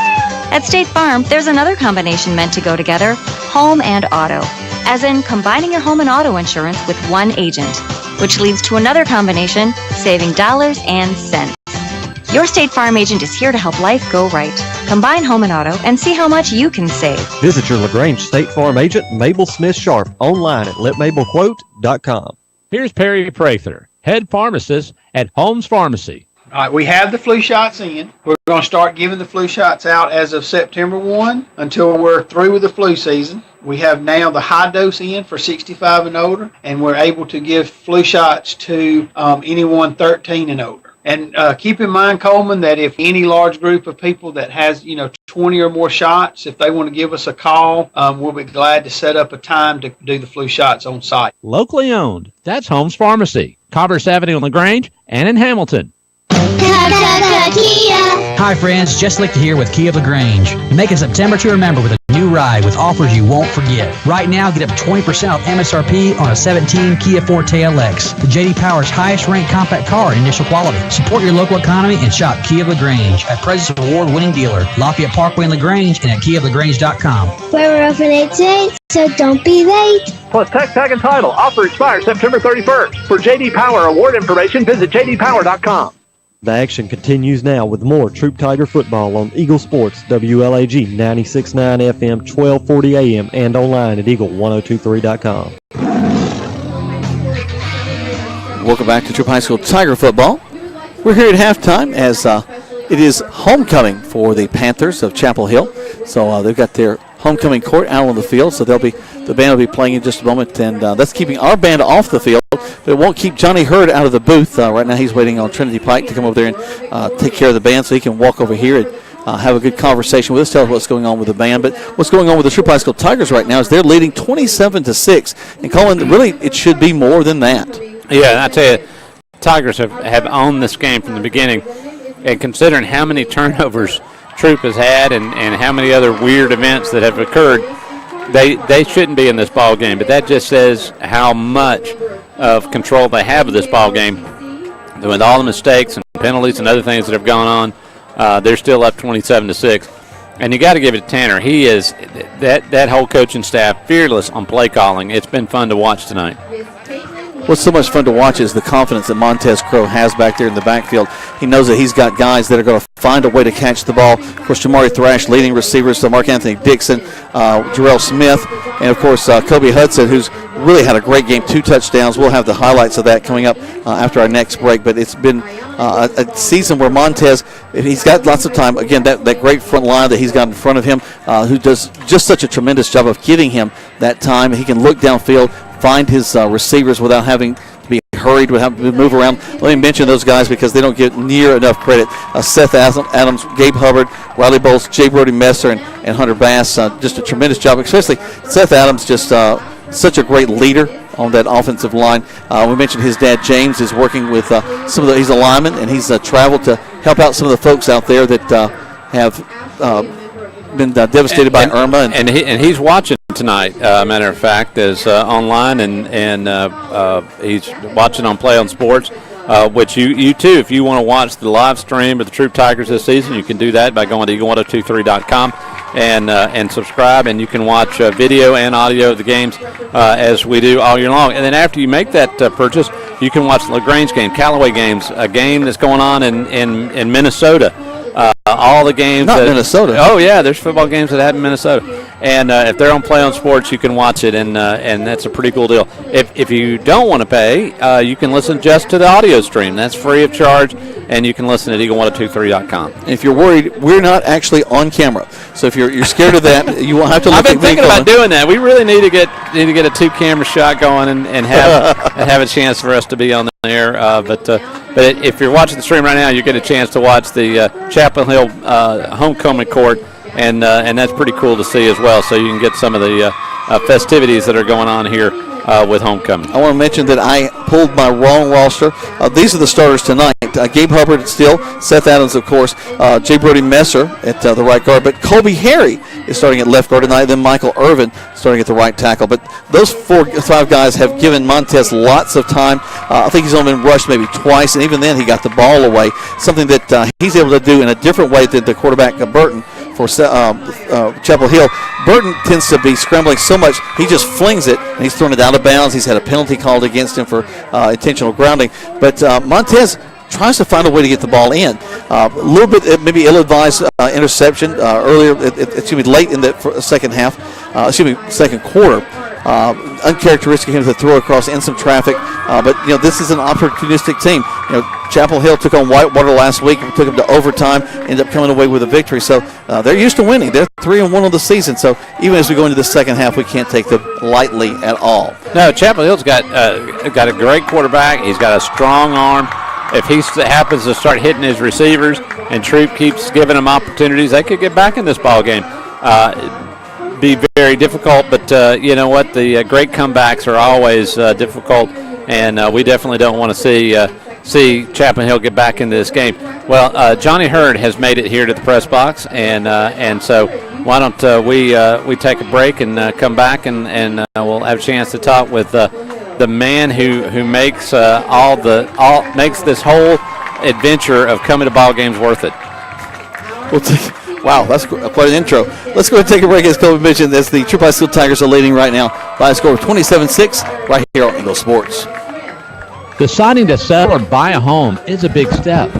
At State Farm, there's another combination meant to go together, home and auto, as in combining your home and auto insurance with one agent, which leads to another combination, saving dollars and cents. Your State Farm agent is here to help life go right. Combine home and auto and see how much you can save. Visit your LaGrange State Farm agent, Mabel Smith Sharp, online at letmabelquote.com. Here's Perry Prather, head pharmacist at Holmes Pharmacy. All right, we have the flu shots in. We're going to start giving the flu shots out as of September 1 until we're through with the flu season. We have now the high dose in for 65 and older, and we're able to give flu shots to anyone 13 and older. And keep in mind, Coleman, that if any large group of people that has, 20 or more shots, if they want to give us a call, we'll be glad to set up a time to do the flu shots on site. Locally owned. That's Holmes Pharmacy, Commerce Avenue in LaGrange and in Hamilton. Kia. Hi friends, Jess Lichter here with Kia of LaGrange. Make a September to remember with a new ride with offers you won't forget. Right now, get up to 20% off MSRP on a 17 Kia Forte LX, the J.D. Power's highest-ranked compact car in initial quality. Support your local economy and shop Kia of LaGrange, a President's Award-winning dealer, Lafayette Parkway in LaGrange, and at KiaofLaGrange.com. We're open 8 to 8, so don't be late. Plus Tech Tag and Title. Offer expires September 31st. For J.D. Power award information, visit JDPower.com. The action continues now with more Troup Tiger football on Eagle Sports, WLAG 96.9 FM, 1240 AM, and online at Eagle1023.com. Welcome back to Troup High School Tiger football. We're here at halftime as it is homecoming for the Panthers of Chapel Hill. So they've got their homecoming court out on the field, so the band will be playing in just a moment, and that's keeping our band off the field, but it won't keep Johnny Hurd out of the booth. Right now he's waiting on Trinity Pike to come over there and take care of the band so he can walk over here and have a good conversation with us, tell us what's going on with the band. But what's going on with the Troup High School Tigers right now is they're leading 27-6, and Colin, really it should be more than that. Yeah, I tell you, Tigers have owned this game from the beginning, and considering how many turnovers Troup has had and how many other weird events that have occurred, they shouldn't be in this ball game. But that just says how much of control they have of this ball game. With all the mistakes and penalties and other things that have gone on, they're still up 27-6. And you got to give it to Tanner. He is that whole coaching staff fearless on play calling. It's been fun to watch tonight. What's so much fun to watch is the confidence that Montez Crow has back there in the backfield. He knows that he's got guys that are going to find a way to catch the ball. Of course, Jamari Thrash leading receivers, so Mark Anthony Dixon, Jarrell Smith, and, of course, Kobe Hudson, who's really had a great game, 2 touchdowns. We'll have the highlights of that coming up after our next break. But it's been a season where Montez, he's got lots of time. Again, that great front line that he's got in front of him, who does just such a tremendous job of giving him that time. He can look downfield, find his receivers without having to be hurried, without having to move around. Let me mention those guys because they don't get near enough credit. Seth Adams, Gabe Hubbard, Riley Bowles, J. Brody Messer, and Hunter Bass. Just a tremendous job, especially Seth Adams, just such a great leader on that offensive line. We mentioned his dad, James, is working with he's a lineman, and he's traveled to help out some of the folks out there that have been devastated by Irma. And he's watching tonight, matter of fact, is online, and he's watching on Play on Sports, which you too, if you want to watch the live stream of the Troup Tigers this season, you can do that by going to Eagle1023.com and subscribe, and you can watch video and audio of the games as we do all year long. And then after you make that purchase, you can watch the LaGrange game, Callaway games, a game that's going on in Minnesota. All the games. Minnesota. Oh, yeah, there's football games that happen in Minnesota. And if they're on Play on Sports, you can watch it, and that's a pretty cool deal. If you don't want to pay, you can listen just to the audio stream. That's free of charge, and you can listen at Eagle1023.com. If you're worried, we're not actually on camera. So if you're scared of that, you won't have to look I've been at thinking about doing that. We really need to get a 2-camera shot going and have a chance for us to be on the air. But if you're watching the stream right now, you get a chance to watch the Chapel Hill homecoming court, and that's pretty cool to see as well. So you can get some of the festivities that are going on here with homecoming. I want to mention that I pulled my wrong roster. These are the starters tonight. Gabe Hubbard still, Seth Adams, of course, J. Brody Messer at the right guard, but Colby Harry is starting at left guard tonight, then Michael Irvin starting at the right tackle. But those 4-5 guys have given Montez lots of time. I think he's only been rushed maybe twice, and even then he got the ball away, something that he's able to do in a different way than the quarterback, Burton, for Chapel Hill. Burton tends to be scrambling so much, he just flings it, and he's thrown it out of bounds. He's had a penalty called against him for intentional grounding. But Montez tries to find a way to get the ball in. A little bit maybe ill-advised interception earlier, late in the second quarter. Uncharacteristic of him to throw across in some traffic. But this is an opportunistic team. Chapel Hill took on Whitewater last week and took them to overtime, ended up coming away with a victory. So they're used to winning. They're 3-1 on the season. So even as we go into the second half, we can't take them lightly at all. No, Chapel Hill's got a great quarterback. He's got a strong arm. If he happens to start hitting his receivers and Troup keeps giving them opportunities, they could get back in this ball game. Be very difficult, but you know what? The great comebacks are always difficult, and we definitely don't want to see Chapel Hill get back into this game. Well, Johnny Hurd has made it here to the press box, and so why don't we take a break and come back and we'll have a chance to talk with the man who makes makes this whole adventure of coming to ball games worth it. Wow, that's quite an intro. Let's go ahead and take a break. As Kobe mentioned, as the Troup High School Tigers are leading right now by a score of 27-6 right here on Eagle Sports. Deciding to sell or buy a home is a big step.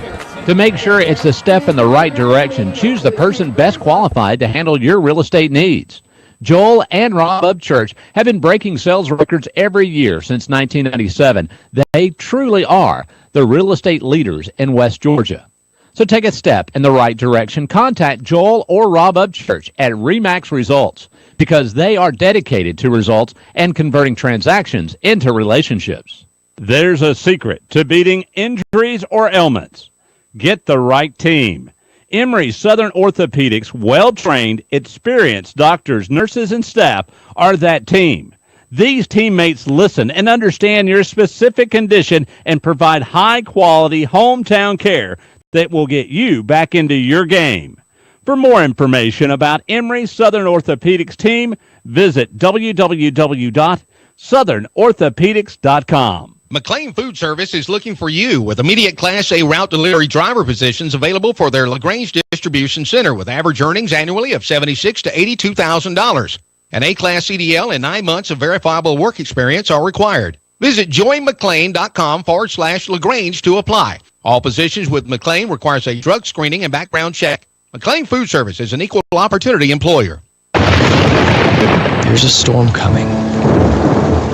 To make sure it's a step in the right direction, choose the person best qualified to handle your real estate needs. Joel and Rob Upchurch have been breaking sales records every year since 1997. They truly are the real estate leaders in West Georgia. So take a step in the right direction. Contact Joel or Rob Upchurch at RE/MAX Results because they are dedicated to results and converting transactions into relationships. There's a secret to beating injuries or ailments. Get the right team. Emory Southern Orthopedics' well-trained, experienced doctors, nurses, and staff are that team. These teammates listen and understand your specific condition and provide high-quality hometown care that will get you back into your game. For more information about Emory Southern Orthopedics team, visit www.southernorthopedics.com. McLean Food Service is looking for you with immediate Class A route delivery driver positions available for their LaGrange Distribution Center with average earnings annually of $76,000 to $82,000. An A-Class CDL and 9 months of verifiable work experience are required. Visit joinmclean.com/LaGrange to apply. All positions with McLean requires a drug screening and background check. McLean Food Service is an equal opportunity employer. There's a storm coming.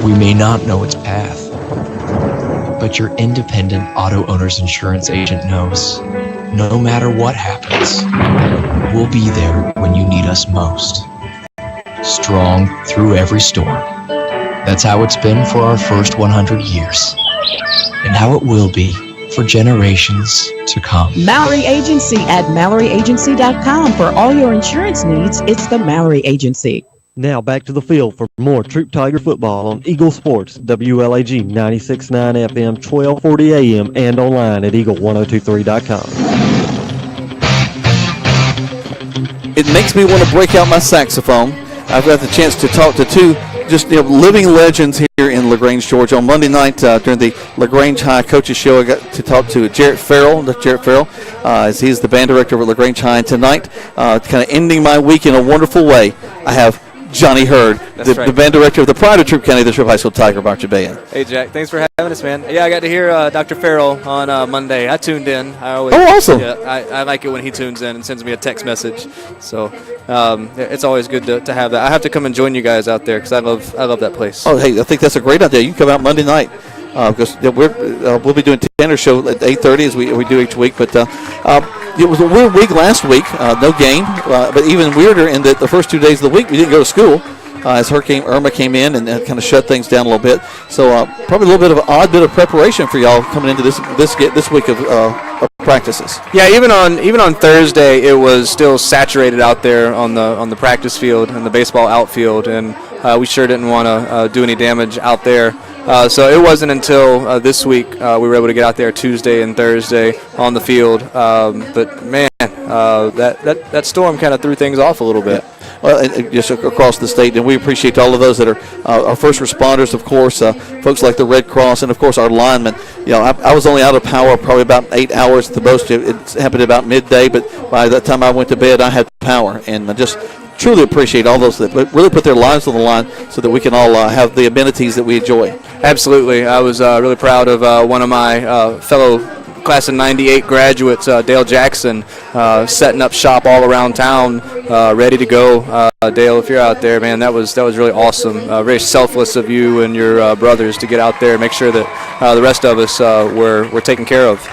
We may not know its path, but your independent auto owner's insurance agent knows no matter what happens, we'll be there when you need us most. Strong through every storm. That's how it's been for our first 100 years, and how it will be for generations to come. Mallory Agency at MalloryAgency.com. For all your insurance needs, it's the Mallory Agency. Now back to the field for more Troup Tiger football on Eagle Sports, WLAG 96.9 FM, 1240 AM, and online at eagle1023.com. It makes me want to break out my saxophone. I've got the chance to talk to two living legends here in LaGrange, Georgia. On Monday night during the LaGrange High Coaches Show, I got to talk to Jarrett Farrell, as he's the band director at LaGrange High. And tonight, kind of ending my week in a wonderful way, I have Johnny Hurd, the band director of the pride of Troup County, the Troup High School Tiger Marching Band. Hey, Jack. Thanks for having us, man. Yeah, I got to hear Dr. Farrell on Monday. I tuned in. Awesome. Yeah, I like it when he tunes in and sends me a text message. So it's always good to have that. I have to come and join you guys out there because I love that place. Oh, hey, I think that's a great idea. You can come out Monday night. Because we'll be doing Tanner's show at 8:30 as we do each week. But it was a weird week last week, no game. But even weirder in that the first 2 days of the week we didn't go to school as Hurricane Irma came in and kind of shut things down a little bit. So probably a little bit of an odd bit of preparation for y'all coming into this week of practices. Yeah, even on Thursday it was still saturated out there on the practice field and the baseball outfield, and we sure didn't want to do any damage out there. So it wasn't until this week we were able to get out there Tuesday and Thursday on the field. But man, that storm kind of threw things off a little bit. Well, just across the state, and we appreciate all of those that are our first responders, of course, folks like the Red Cross, and of course our linemen. I was only out of power probably about 8 hours at the most. It happened about midday, but by the time I went to bed, I had power, and I just truly appreciate all those that really put their lives on the line so that we can all have the amenities that we enjoy. Absolutely. I was really proud of one of my fellow class of 98 graduates, Dale Jackson, setting up shop all around town, ready to go. Dale, if you're out there, man, that was really awesome. Very selfless of you and your brothers to get out there and make sure that the rest of us were taken care of.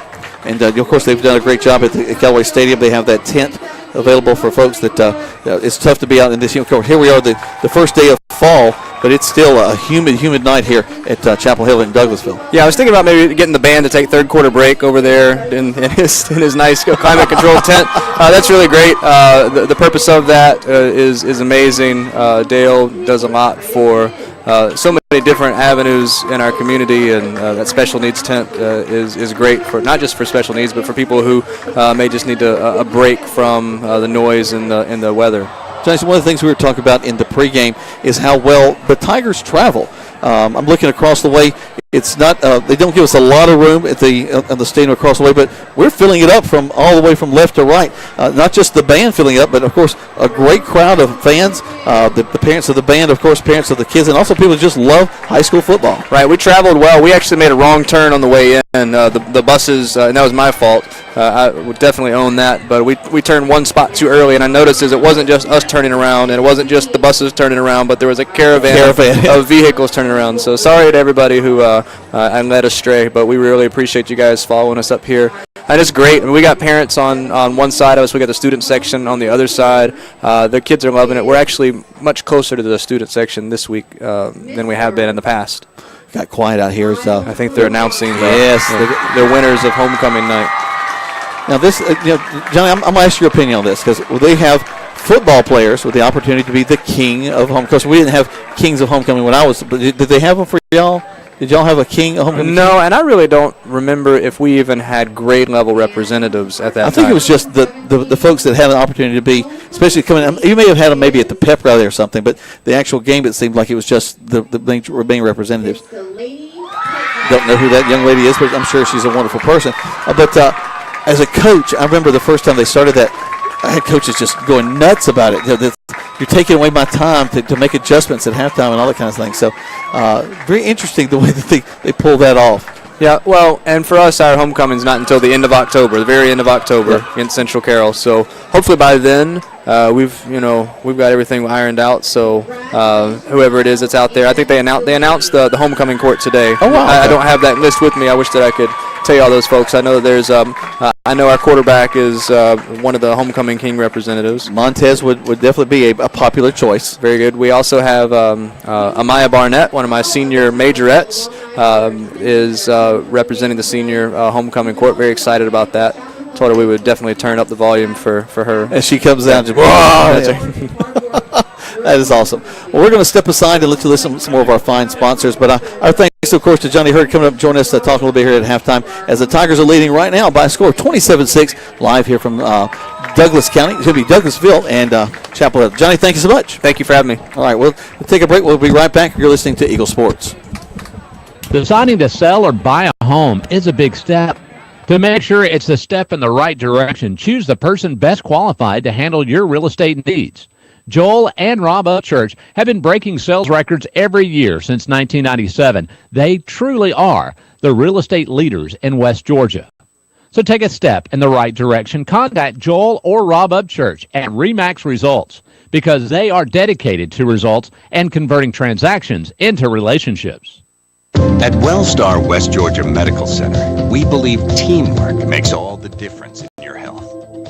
And, of course, they've done a great job at the Callaway Stadium. They have that tent available for folks that it's tough to be out in this. Here we are, the first day of fall, but it's still a humid night here at Chapel Hill in Douglasville. Yeah, I was thinking about maybe getting the band to take third quarter break over there in his nice climate-controlled tent. That's really great. The purpose of that is amazing. Dale does a lot for so many different avenues in our community, and that special needs tent is great for not just for special needs, but for people who may just need a break from the noise and the weather. Johnny, one of the things we were talking about in the pregame is how well the Tigers travel. I'm looking across the way. It's not. They don't give us a lot of room at the stadium across the way, but we're filling it up from all the way from left to right. Not just the band filling it up, but of course a great crowd of fans. The parents of the band, of course, parents of the kids, and also people who just love high school football. Right. We traveled well. We actually made a wrong turn on the way in. The buses, and that was my fault. I would definitely own that. But we turned one spot too early, and I noticed it wasn't just us turning around, and it wasn't just the buses turning around, but there was a caravan. Of vehicles turning around. So sorry to everybody who I led astray, but we really appreciate you guys following us up here. And it's great. I mean, we got parents on one side of us. We got the student section on the other side. The kids are loving it. We're actually much closer to the student section this week than we have been in the past. Got quiet out here. So I think they're announcing the winners of homecoming night. Now this, Johnny, I'm going to ask your opinion on this, because they have football players with the opportunity to be the king of homecoming. We didn't have kings of homecoming when I was, but did they have them for y'all? Did y'all have a king of homecoming? No, and I really don't remember if we even had grade level representatives at that time. I think it was just the folks that had an opportunity to be, especially coming. You may have had them maybe at the pep rally or something, but the actual game, it seemed like it was just the being representatives. Don't know who that young lady is, but I'm sure she's a wonderful person. But as a coach, I remember the first time they started that, I had coaches just going nuts about it. You're taking away my time to make adjustments at halftime and all that kind of thing. So very interesting the way that they pull that off. Yeah, well, and for us, our homecoming's not until the end of October, the very end of October against Central Carroll. So hopefully by then we've got everything ironed out. So whoever it is that's out there, I think they announced the homecoming court today. Oh wow! I don't have that list with me. I wish that I could tell you all those folks. I know that there's I know our quarterback is one of the homecoming king representatives. Montez would definitely be a popular choice. Very good. We also have Amaya Barnett, one of my senior majorettes, is representing the senior homecoming court. Very excited about that. Told her we would definitely turn up the volume for her. As she comes down, just, that is awesome. Well, we're going to step aside and let you listen to some more of our fine sponsors. But our thanks, of course, to Johnny Hurd coming up and joining us to talk a little bit here at halftime, as the Tigers are leading right now by a score of 27-6, live here from Douglas County. It's going to be Douglasville and Chapel Hill. Johnny, thank you so much. Thank you for having me. All right, we'll take a break. We'll be right back. You're listening to Eagle Sports. Deciding to sell or buy a home is a big step. To make sure it's a step in the right direction, choose the person best qualified to handle your real estate needs. Joel and Rob Upchurch have been breaking sales records every year since 1997. They truly are the real estate leaders in West Georgia. So take a step in the right direction. Contact Joel or Rob Upchurch at RE/MAX Results, because they are dedicated to results and converting transactions into relationships. At Wellstar West Georgia Medical Center, we believe teamwork makes all the difference in your health.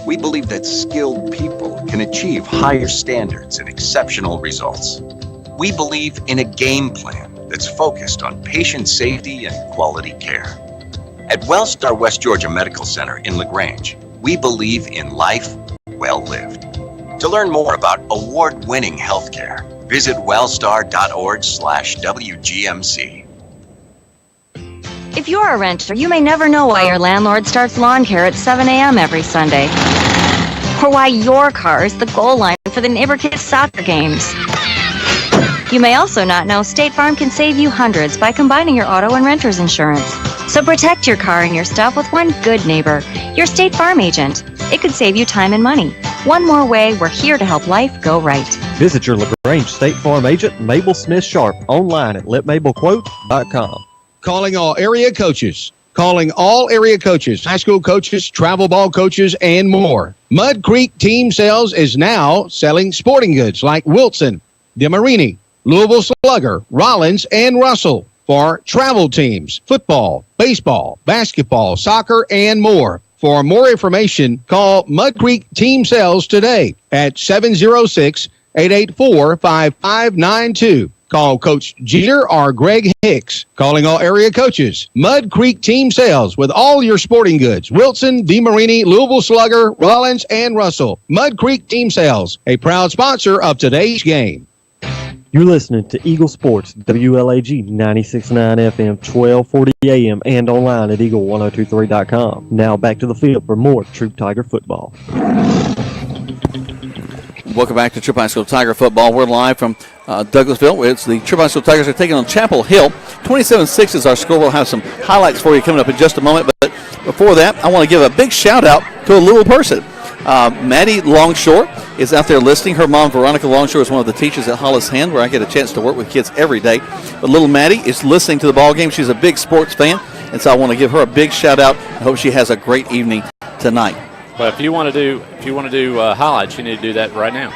We believe that skilled people can achieve higher standards and exceptional results. We believe in a game plan that's focused on patient safety and quality care. At Wellstar West Georgia Medical Center in LaGrange, we believe in life well lived. To learn more about award-winning healthcare, visit wellstar.org/WGMC. If you're a renter, you may never know why your landlord starts lawn care at 7 a.m. every Sunday. Or why your car is the goal line for the neighbor kids' soccer games. You may also not know State Farm can save you hundreds by combining your auto and renter's insurance. So protect your car and your stuff with one good neighbor, your State Farm agent. It could save you time and money. One more way, we're here to help life go right. Visit your LaGrange State Farm agent, Mabel Smith Sharp, online at letmabelquote.com. Calling all area coaches. Calling all area coaches, high school coaches, travel ball coaches, and more. Mud Creek Team Sales is now selling sporting goods like Wilson, DeMarini, Louisville Slugger, Rollins, and Russell for travel teams, football, baseball, basketball, soccer, and more. For more information, call Mud Creek Team Sales today at 706-884-5592. Call Coach Jeter or Greg Hicks. Calling all area coaches. Mud Creek Team Sales with all your sporting goods. Wilson, DeMarini, Louisville Slugger, Rollins, and Russell. Mud Creek Team Sales, a proud sponsor of today's game. You're listening to Eagle Sports, WLAG 96.9 FM, 1240 AM, and online at eagle1023.com. Now back to the field for more Troup Tiger football. Welcome back to Troup High School Tiger football. We're live from Douglasville. It's the Troup High School Tigers are taking on Chapel Hill. 27-6 is our score. We'll have some highlights for you coming up in just a moment. But before that, I want to give a big shout out to a little person. Maddie Longshore is out there listening. Her mom, Veronica Longshore, is one of the teachers at Hollis Hand, where I get a chance to work with kids every day. But little Maddie is listening to the ball game. She's a big sports fan, and so I want to give her a big shout out. I hope she has a great evening tonight. But if you want to do highlights, you need to do that right now.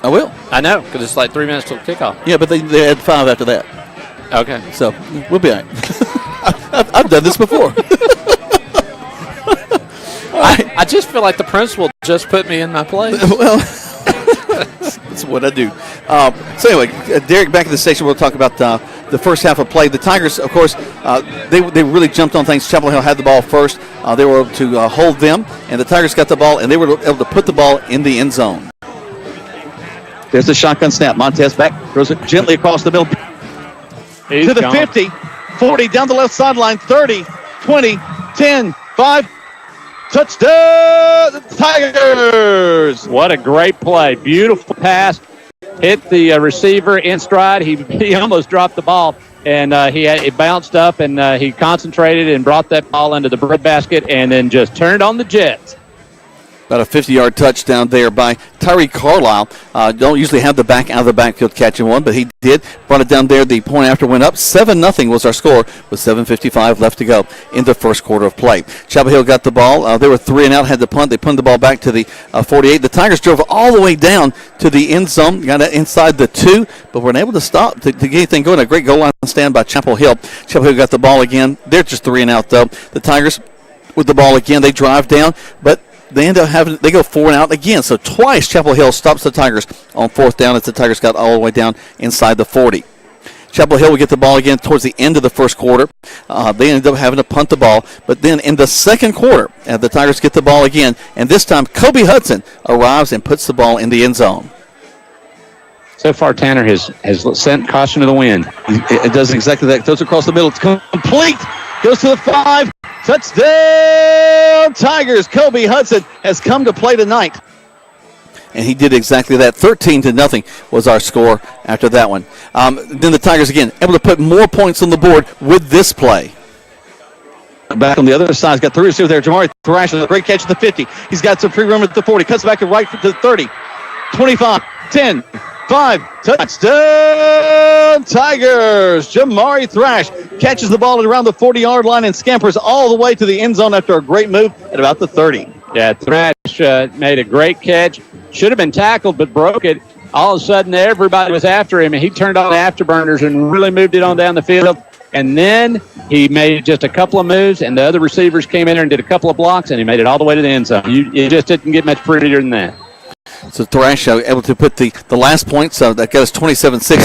I will. I know, because it's like 3 minutes till kickoff. Yeah, but they had 5 after that. Okay. So we'll be all right. I've done this before. I just feel like the principal just put me in my place. Well, that's what I do. So anyway, Derek, back at the station, we'll talk about the first half of play. The Tigers, of course, they really jumped on things. Chapel Hill had the ball first. They were able to hold them, and the Tigers got the ball, and they were able to put the ball in the end zone. There's the shotgun snap. Montez back, throws it gently across the middle. To the 50, 40, down the left sideline, 30, 20, 10, 5. Touchdown, Tigers! What a great play. Beautiful pass. Hit the receiver in stride. He almost dropped the ball, and it bounced up, and he concentrated and brought that ball into the breadbasket and then just turned on the jets. About a 50-yard touchdown there by Tyree Carlisle. Don't usually have the back out of the backfield catching one, but he did. Brought it down there. The point after went up. 7-0 was our score with 7:55 left to go in the first quarter of play. Chapel Hill got the ball. They were 3 and out, had the punt. They punted the ball back to the 48. The Tigers drove all the way down to the end zone, got it inside the 2, but weren't able to stop to get anything going. A great goal line stand by Chapel Hill. Chapel Hill got the ball again. They're just 3 and out, though. The Tigers with the ball again. They drive down, but they end up they go 4 and out again. So twice Chapel Hill stops the Tigers on 4th down as the Tigers got all the way down inside the 40. Chapel Hill will get the ball again towards the end of the first quarter. They ended up having to punt the ball. But then in the second quarter, the Tigers get the ball again. And this time, Kobe Hudson arrives and puts the ball in the end zone. So far, Tanner has sent caution to the wind. It does exactly that. Throws across the middle. It's complete. Goes to the 5. Touchdown, Tigers. Kobe Hudson has come to play tonight. And he did exactly that. 13-0 was our score after that one. Then the Tigers, again, able to put more points on the board with this play. Back on the other side, he's got 3 receivers there. Jamari Thrash with a great catch at the 50. He's got some free room at the 40. Cuts back to right to the 30. 25, 10, 5. Touchdown, Tigers. Jamari Thrash catches the ball at around the 40-yard line and scampers all the way to the end zone after a great move at about the 30. Yeah, Thrash made a great catch. Should have been tackled, but broke it. All of a sudden, everybody was after him, and he turned on the afterburners and really moved it on down the field. And then he made just a couple of moves, and the other receivers came in there and did a couple of blocks, and he made it all the way to the end zone. It just didn't get much prettier than that. So Thrash able to put the last point, so that got us 27-6. We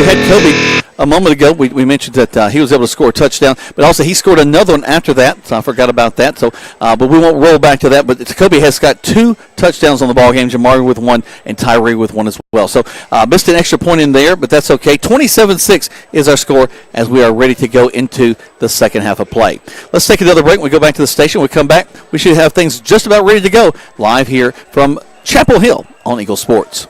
had Kobe a moment ago. We mentioned that he was able to score a touchdown, but also he scored another one after that, so I forgot about that. So, but we won't roll back to that. But Kobe has got 2 touchdowns on the ball game, Jamari with 1 and Tyree with 1 as well. So missed an extra point in there, but that's okay. 27-6 is our score as we are ready to go into the second half of play. Let's take another break. We go back to the station. We come back. We should have things just about ready to go live here from Chapel Hill on Eagle Sports.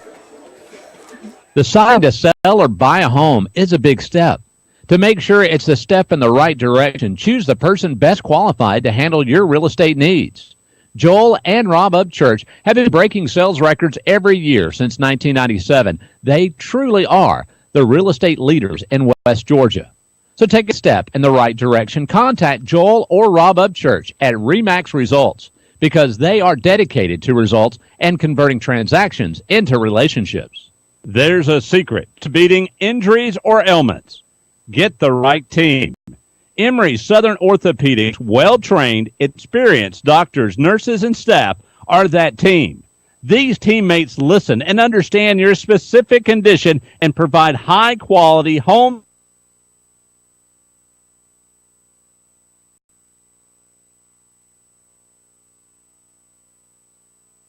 Deciding to sell or buy a home is a big step. To make sure it's the step in the right direction, choose the person best qualified to handle your real estate needs. Joel and Rob Upchurch have been breaking sales records every year since 1997. They truly are the real estate leaders in West Georgia. So take a step in the right direction. Contact Joel or Rob Upchurch at RE/MAX Results, because they are dedicated to results and converting transactions into relationships. There's a secret to beating injuries or ailments. Get the right team. Emory Southern Orthopedics, well-trained, experienced doctors, nurses, and staff are that team. These teammates listen and understand your specific condition and provide high-quality home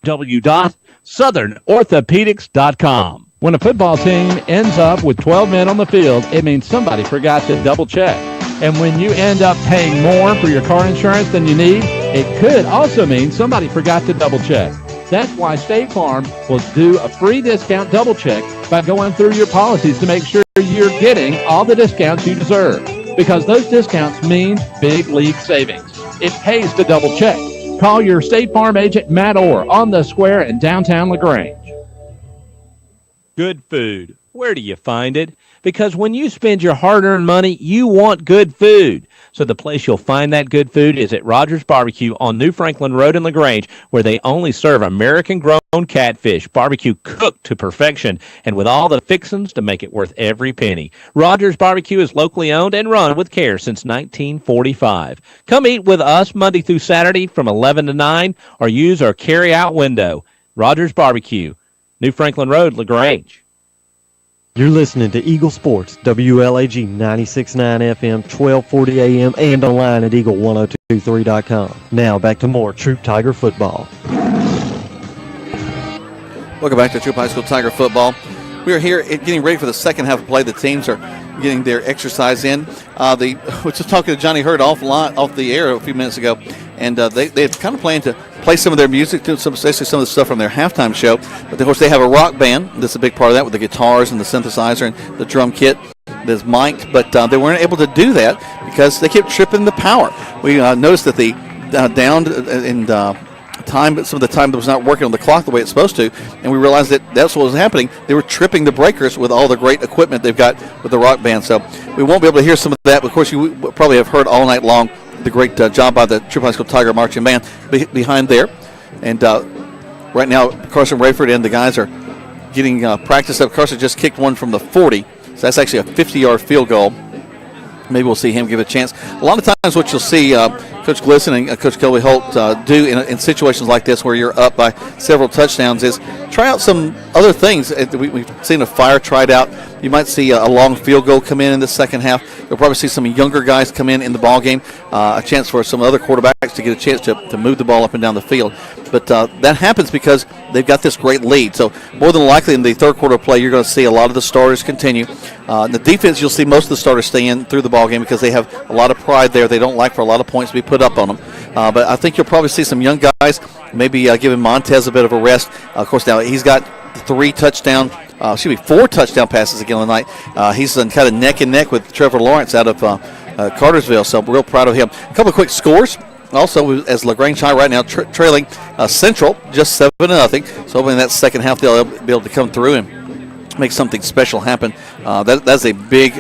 www.southernorthopedics.com. When a football team ends up with 12 men on the field, it means somebody forgot to double check. And when you end up paying more for your car insurance than you need, it could also mean somebody forgot to double check. That's why State Farm will do a free discount double check by going through your policies to make sure you're getting all the discounts you deserve. Because those discounts mean big league savings. It pays to double check. Call your State Farm agent, Matt Orr, on the square in downtown LaGrange. Good food. Where do you find it? Because when you spend your hard-earned money, you want good food. So the place you'll find that good food is at Rogers Barbecue on New Franklin Road in LaGrange, where they only serve American-grown catfish, barbecue cooked to perfection, and with all the fixings to make it worth every penny. Rogers Barbecue is locally owned and run with care since 1945. Come eat with us Monday through Saturday from 11 to 9, or use our carry-out window. Rogers Barbecue, New Franklin Road, LaGrange. You're listening to Eagle Sports, WLAG 96.9 FM, 1240 AM, and online at eagle1023.com. Now back to more Troup Tiger football. Welcome back to Troup High School Tiger football. We are here getting ready for the second half of play. The teams are getting their exercise in. We were just talking to Johnny Hurd off the air a few minutes ago, and they had kind of planned to play some of their music, especially some of the stuff from their halftime show. But of course, they have a rock band. That's a big part of that with the guitars and the synthesizer and the drum kit that's mic'd. But they weren't able to do that because they kept tripping the power. We noticed that the down in time, some of the time that was not working on the clock the way it's supposed to, and we realized that that's what was happening. They were tripping the breakers with all the great equipment they've got with the rock band. So we won't be able to hear some of that, but of course you probably have heard all night long the great job by the Troup High School Tiger Marching Band behind there. And right now Carson Rayford and the guys are getting practice up. Carson just kicked one from the 40, so that's actually a 50-yard field goal. Maybe we'll see him give a chance. A lot of times what you'll see Coach Glisson and Coach Kelby Holt do in situations like this where you're up by several touchdowns is try out some other things. We've seen a fire tried out. You might see a long field goal come in the second half. You'll probably see some younger guys come in the ball game, a chance for some other quarterbacks to get a chance to move the ball up and down the field. But that happens because they've got this great lead. So more than likely in the third quarter play, you're going to see a lot of the starters continue. In the defense, you'll see most of the starters stay in through the ball game because they have a lot of pride there. They don't like for a lot of points to be put up on them. But I think you'll probably see some young guys, maybe giving Montez a bit of a rest. Of course, now he's got 4 touchdown passes again tonight. He's kind of neck and neck with Trevor Lawrence out of Cartersville, so we're real proud of him. A couple of quick scores. Also, as LaGrange High right now trailing Central just 7-0. So hoping in that second half they'll be able to come through and make something special happen. That's a big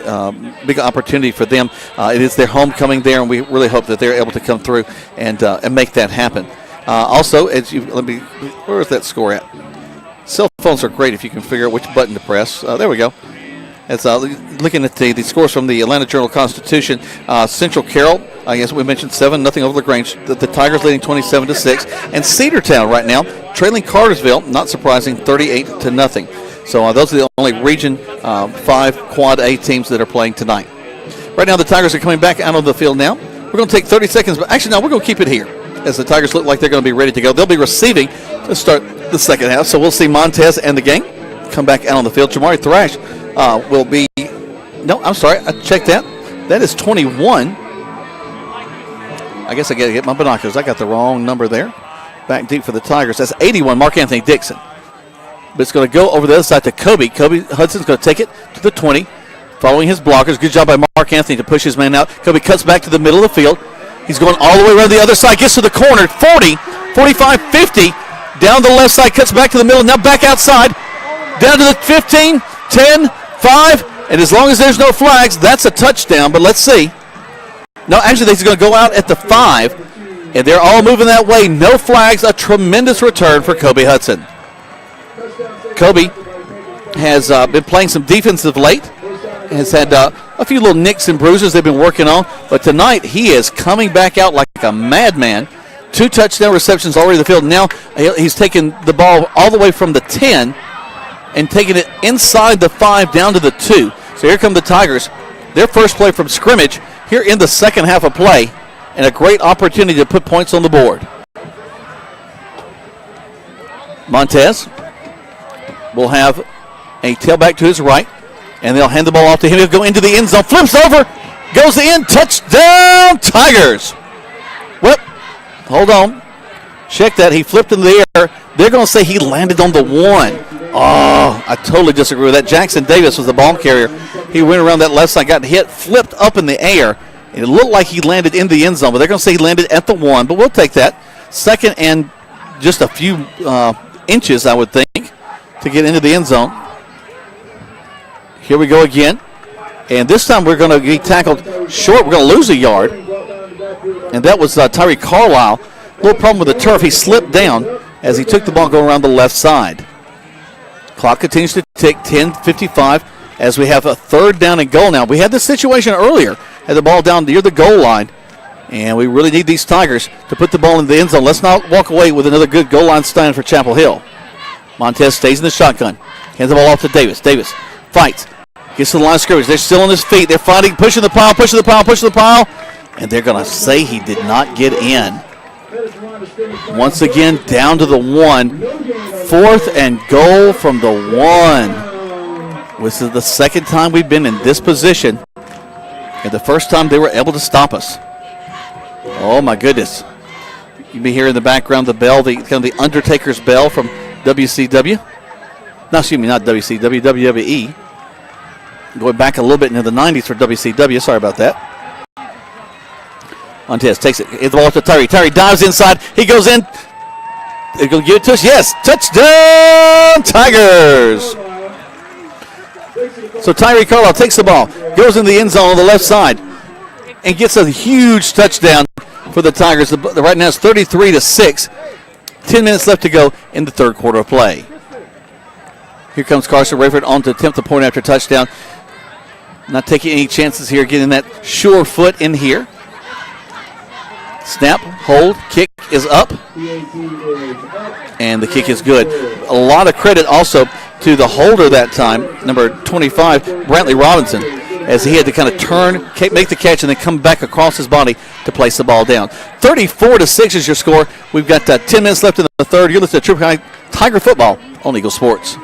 opportunity for them. It is their homecoming there, and we really hope that they're able to come through and make that happen. Also, where is that score at? Cell phones are great if you can figure out which button to press. There we go. It's looking at the scores from the Atlanta Journal-Constitution. Central Carroll, I guess we mentioned 7-0 over LaGrange. The Tigers leading 27-6, and Cedartown right now trailing Cartersville, not surprising, 38-0. So those are the only Region 5 Quad A teams that are playing tonight. Right now, the Tigers are coming back out on the field now. We're going to take 30 seconds, but actually, no, we're going to keep it here as the Tigers look like they're going to be ready to go. They'll be receiving to start the second half, so we'll see Montez and the gang come back out on the field. Jamari Thrash will be – no, I'm sorry, I checked that. That is 21. I guess I got to get my binoculars. I got the wrong number there. Back deep for the Tigers. That's 81, Mark Anthony Dixon. But it's going to go over the other side to Kobe. Kobe Hudson's going to take it to the 20, following his blockers. Good job by Mark Anthony to push his man out. Kobe cuts back to the middle of the field. He's going all the way around the other side, gets to the corner, 40, 45, 50, down the left side, cuts back to the middle, now back outside, down to the 15, 10, 5, and as long as there's no flags, that's a touchdown, but let's see. No, actually, he's going to go out at the 5, and they're all moving that way. No flags, a tremendous return for Kobe Hudson. Kobe has been playing some defense of late, has had a few little nicks and bruises they've been working on, but tonight he is coming back out like a madman. 2 touchdown receptions already in the field. Now he's taken the ball all the way from the 10 and taking it inside the 5 down to the 2. So here come the Tigers. Their first play from scrimmage here in the second half of play, and a great opportunity to put points on the board. Montez will have a tailback to his right, and they'll hand the ball off to him. He'll go into the end zone, flips over, goes in, touchdown, Tigers. Well, hold on. Check that. He flipped in the air. They're going to say he landed on the 1. Oh, I totally disagree with that. Jackson Davis was the ball carrier. He went around that left side, got hit, flipped up in the air, and it looked like he landed in the end zone, but they're going to say he landed at the 1, but we'll take that. Second and just a few inches, I would think, to get into the end zone. Here we go again. And this time we're going to be tackled short. We're going to lose a yard. And that was Tyree Carlisle. A little problem with the turf. He slipped down as he took the ball going around the left side. Clock continues to tick, 10:55, as we have a third down and goal now. We had this situation earlier. Had the ball down near the goal line. And we really need these Tigers to put the ball in the end zone. Let's not walk away with another good goal line stand for Chapel Hill. Montez stays in the shotgun. Hands the ball off to Davis. Davis fights. Gets to the line of scrimmage. They're still on his feet. They're fighting, pushing the pile. And they're going to say he did not get in. Once again, down to the 1. 4th and goal from the 1. This is the second time we've been in this position. And the first time they were able to stop us. Oh, my goodness. You may hear in the background the bell, the Undertaker's bell from WCW. No, excuse me, not WCW, WWE. Going back a little bit into the 90s for WCW. Sorry about that. Montez takes it. Hits the ball to Tyree. Tyree dives inside. He goes in. They're going to give it to us. Yes. Touchdown, Tigers. So Tyree Carlisle takes the ball. Goes in the end zone on the left side. And gets a huge touchdown for the Tigers. Right now it's 33-6. 10 minutes left to go in the third quarter of play. Here comes Carson Rayford on to attempt the point after touchdown. Not taking any chances here, getting that sure foot in here. Snap, hold, kick is up. And the kick is good. A lot of credit also to the holder that time, number 25, Brantley Robinson, as he had to kind of turn, make the catch, and then come back across his body to place the ball down. 34-6 is your score. We've got 10 minutes left in the third. You're listening to Troup Tiger Football on Eagle Sports.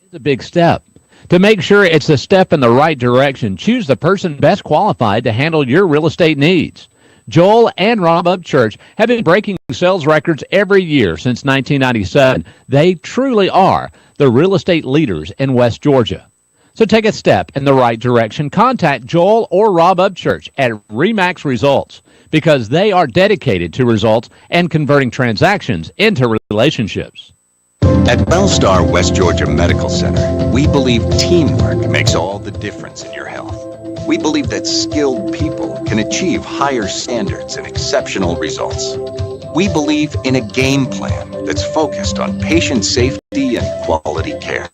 It's a big step. To make sure it's a step in the right direction, choose the person best qualified to handle your real estate needs. Joel and Rob Upchurch have been breaking sales records every year since 1997. They truly are the real estate leaders in West Georgia. So take a step in the right direction. Contact Joel or Rob Upchurch at RE/MAX Results because they are dedicated to results and converting transactions into relationships. At Wellstar West Georgia Medical Center, we believe teamwork makes all the difference in your health. We believe that skilled people can achieve higher standards and exceptional results. We believe in a game plan that's focused on patient safety and quality care.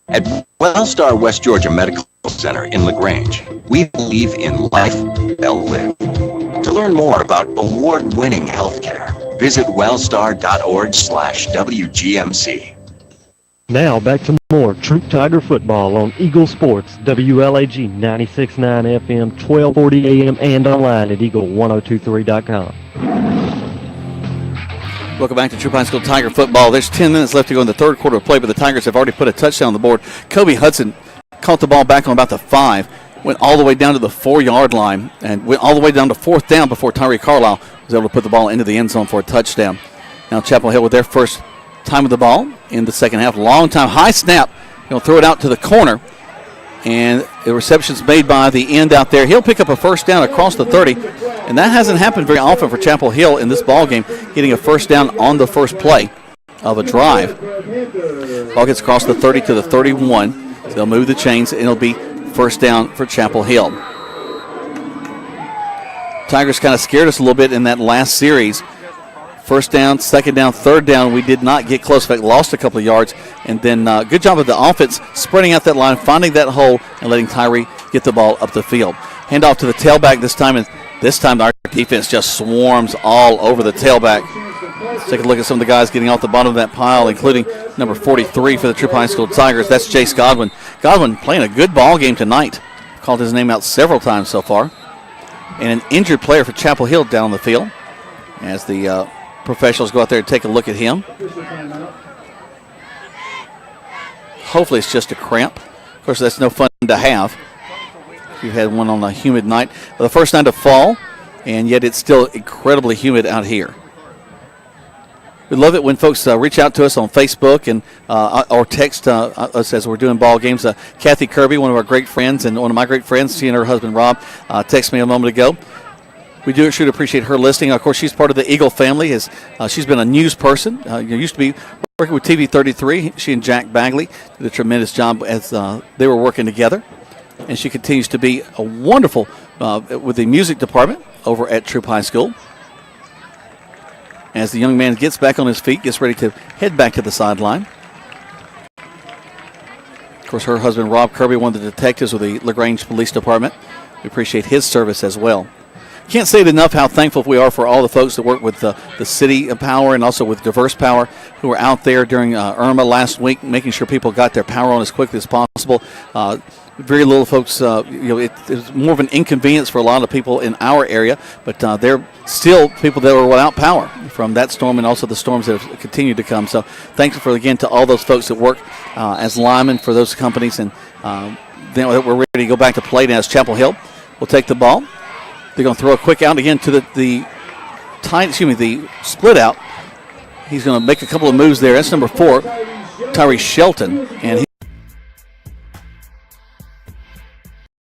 At Wellstar West Georgia Medical Center in LaGrange, we believe in life well lived. To learn more about award-winning healthcare, visit wellstar.org/WGMC. Now back to more Troup Tiger football on Eagle Sports, WLAG 96.9 FM, 1240 AM, and online at eagle1023.com. Welcome back to Troup High School Tiger football. There's 10 minutes left to go in the third quarter of play, but the Tigers have already put a touchdown on the board. Kobe Hudson caught the ball back on about the 5, went all the way down to the 4-yard line, and went all the way down to 4th down before Tyree Carlisle was able to put the ball into the end zone for a touchdown. Now Chapel Hill with their first time of the ball in the second half. Long time, high snap. He'll throw it out to the corner. And the reception's made by the end out there. He'll pick up a first down across the 30. And that hasn't happened very often for Chapel Hill in this ball game, getting a first down on the first play of a drive. Ball gets across the 30 to the 31. So they'll move the chains, and it'll be first down for Chapel Hill. Tigers kind of scared us a little bit in that last series. First down, second down, third down, we did not get close. In fact, lost a couple of yards. And then good job of the offense spreading out that line, finding that hole, and letting Tyree get the ball up the field. Hand off to the tailback this time, and this time our defense just swarms all over the tailback. Let's take a look at some of the guys getting off the bottom of that pile, including number 43 for the Troup High School Tigers. That's Jace Godwin. Godwin playing a good ball game tonight. Called his name out several times so far. And an injured player for Chapel Hill down the field as the professionals go out there and take a look at him. Hopefully it's just a cramp. Of course, that's no fun to have. You've had one on a humid night. The first night of fall, and yet it's still incredibly humid out here. We love it when folks reach out to us on Facebook and or text us as we're doing ball games. Kathy Kirby, one of our great friends and one of my great friends, she and her husband Rob, texted me a moment ago. We do sure appreciate her listening. Of course, she's part of the Eagle family. She's been a news person. Used to be working with TV 33. She and Jack Bagley did a tremendous job as they were working together. And she continues to be a wonderful with the music department over at Troup High School. As the young man gets back on his feet, gets ready to head back to the sideline. Of course, her husband, Rob Kirby, one of the detectives with the LaGrange Police Department. We appreciate his service as well. Can't say it enough how thankful we are for all the folks that work with the City of Power and also with Diverse Power who were out there during Irma last week, making sure people got their power on as quickly as possible. Very little folks, it's more of an inconvenience for a lot of people in our area, but they're still people that were without power from that storm and also the storms that have continued to come. So thanks again to all those folks that work as linemen for those companies. And then we're ready to go back to play now as Chapel Hill will take the ball. They're going to throw a quick out again to the split out. He's going to make a couple of moves there. That's number 4, Tyree Shelton, and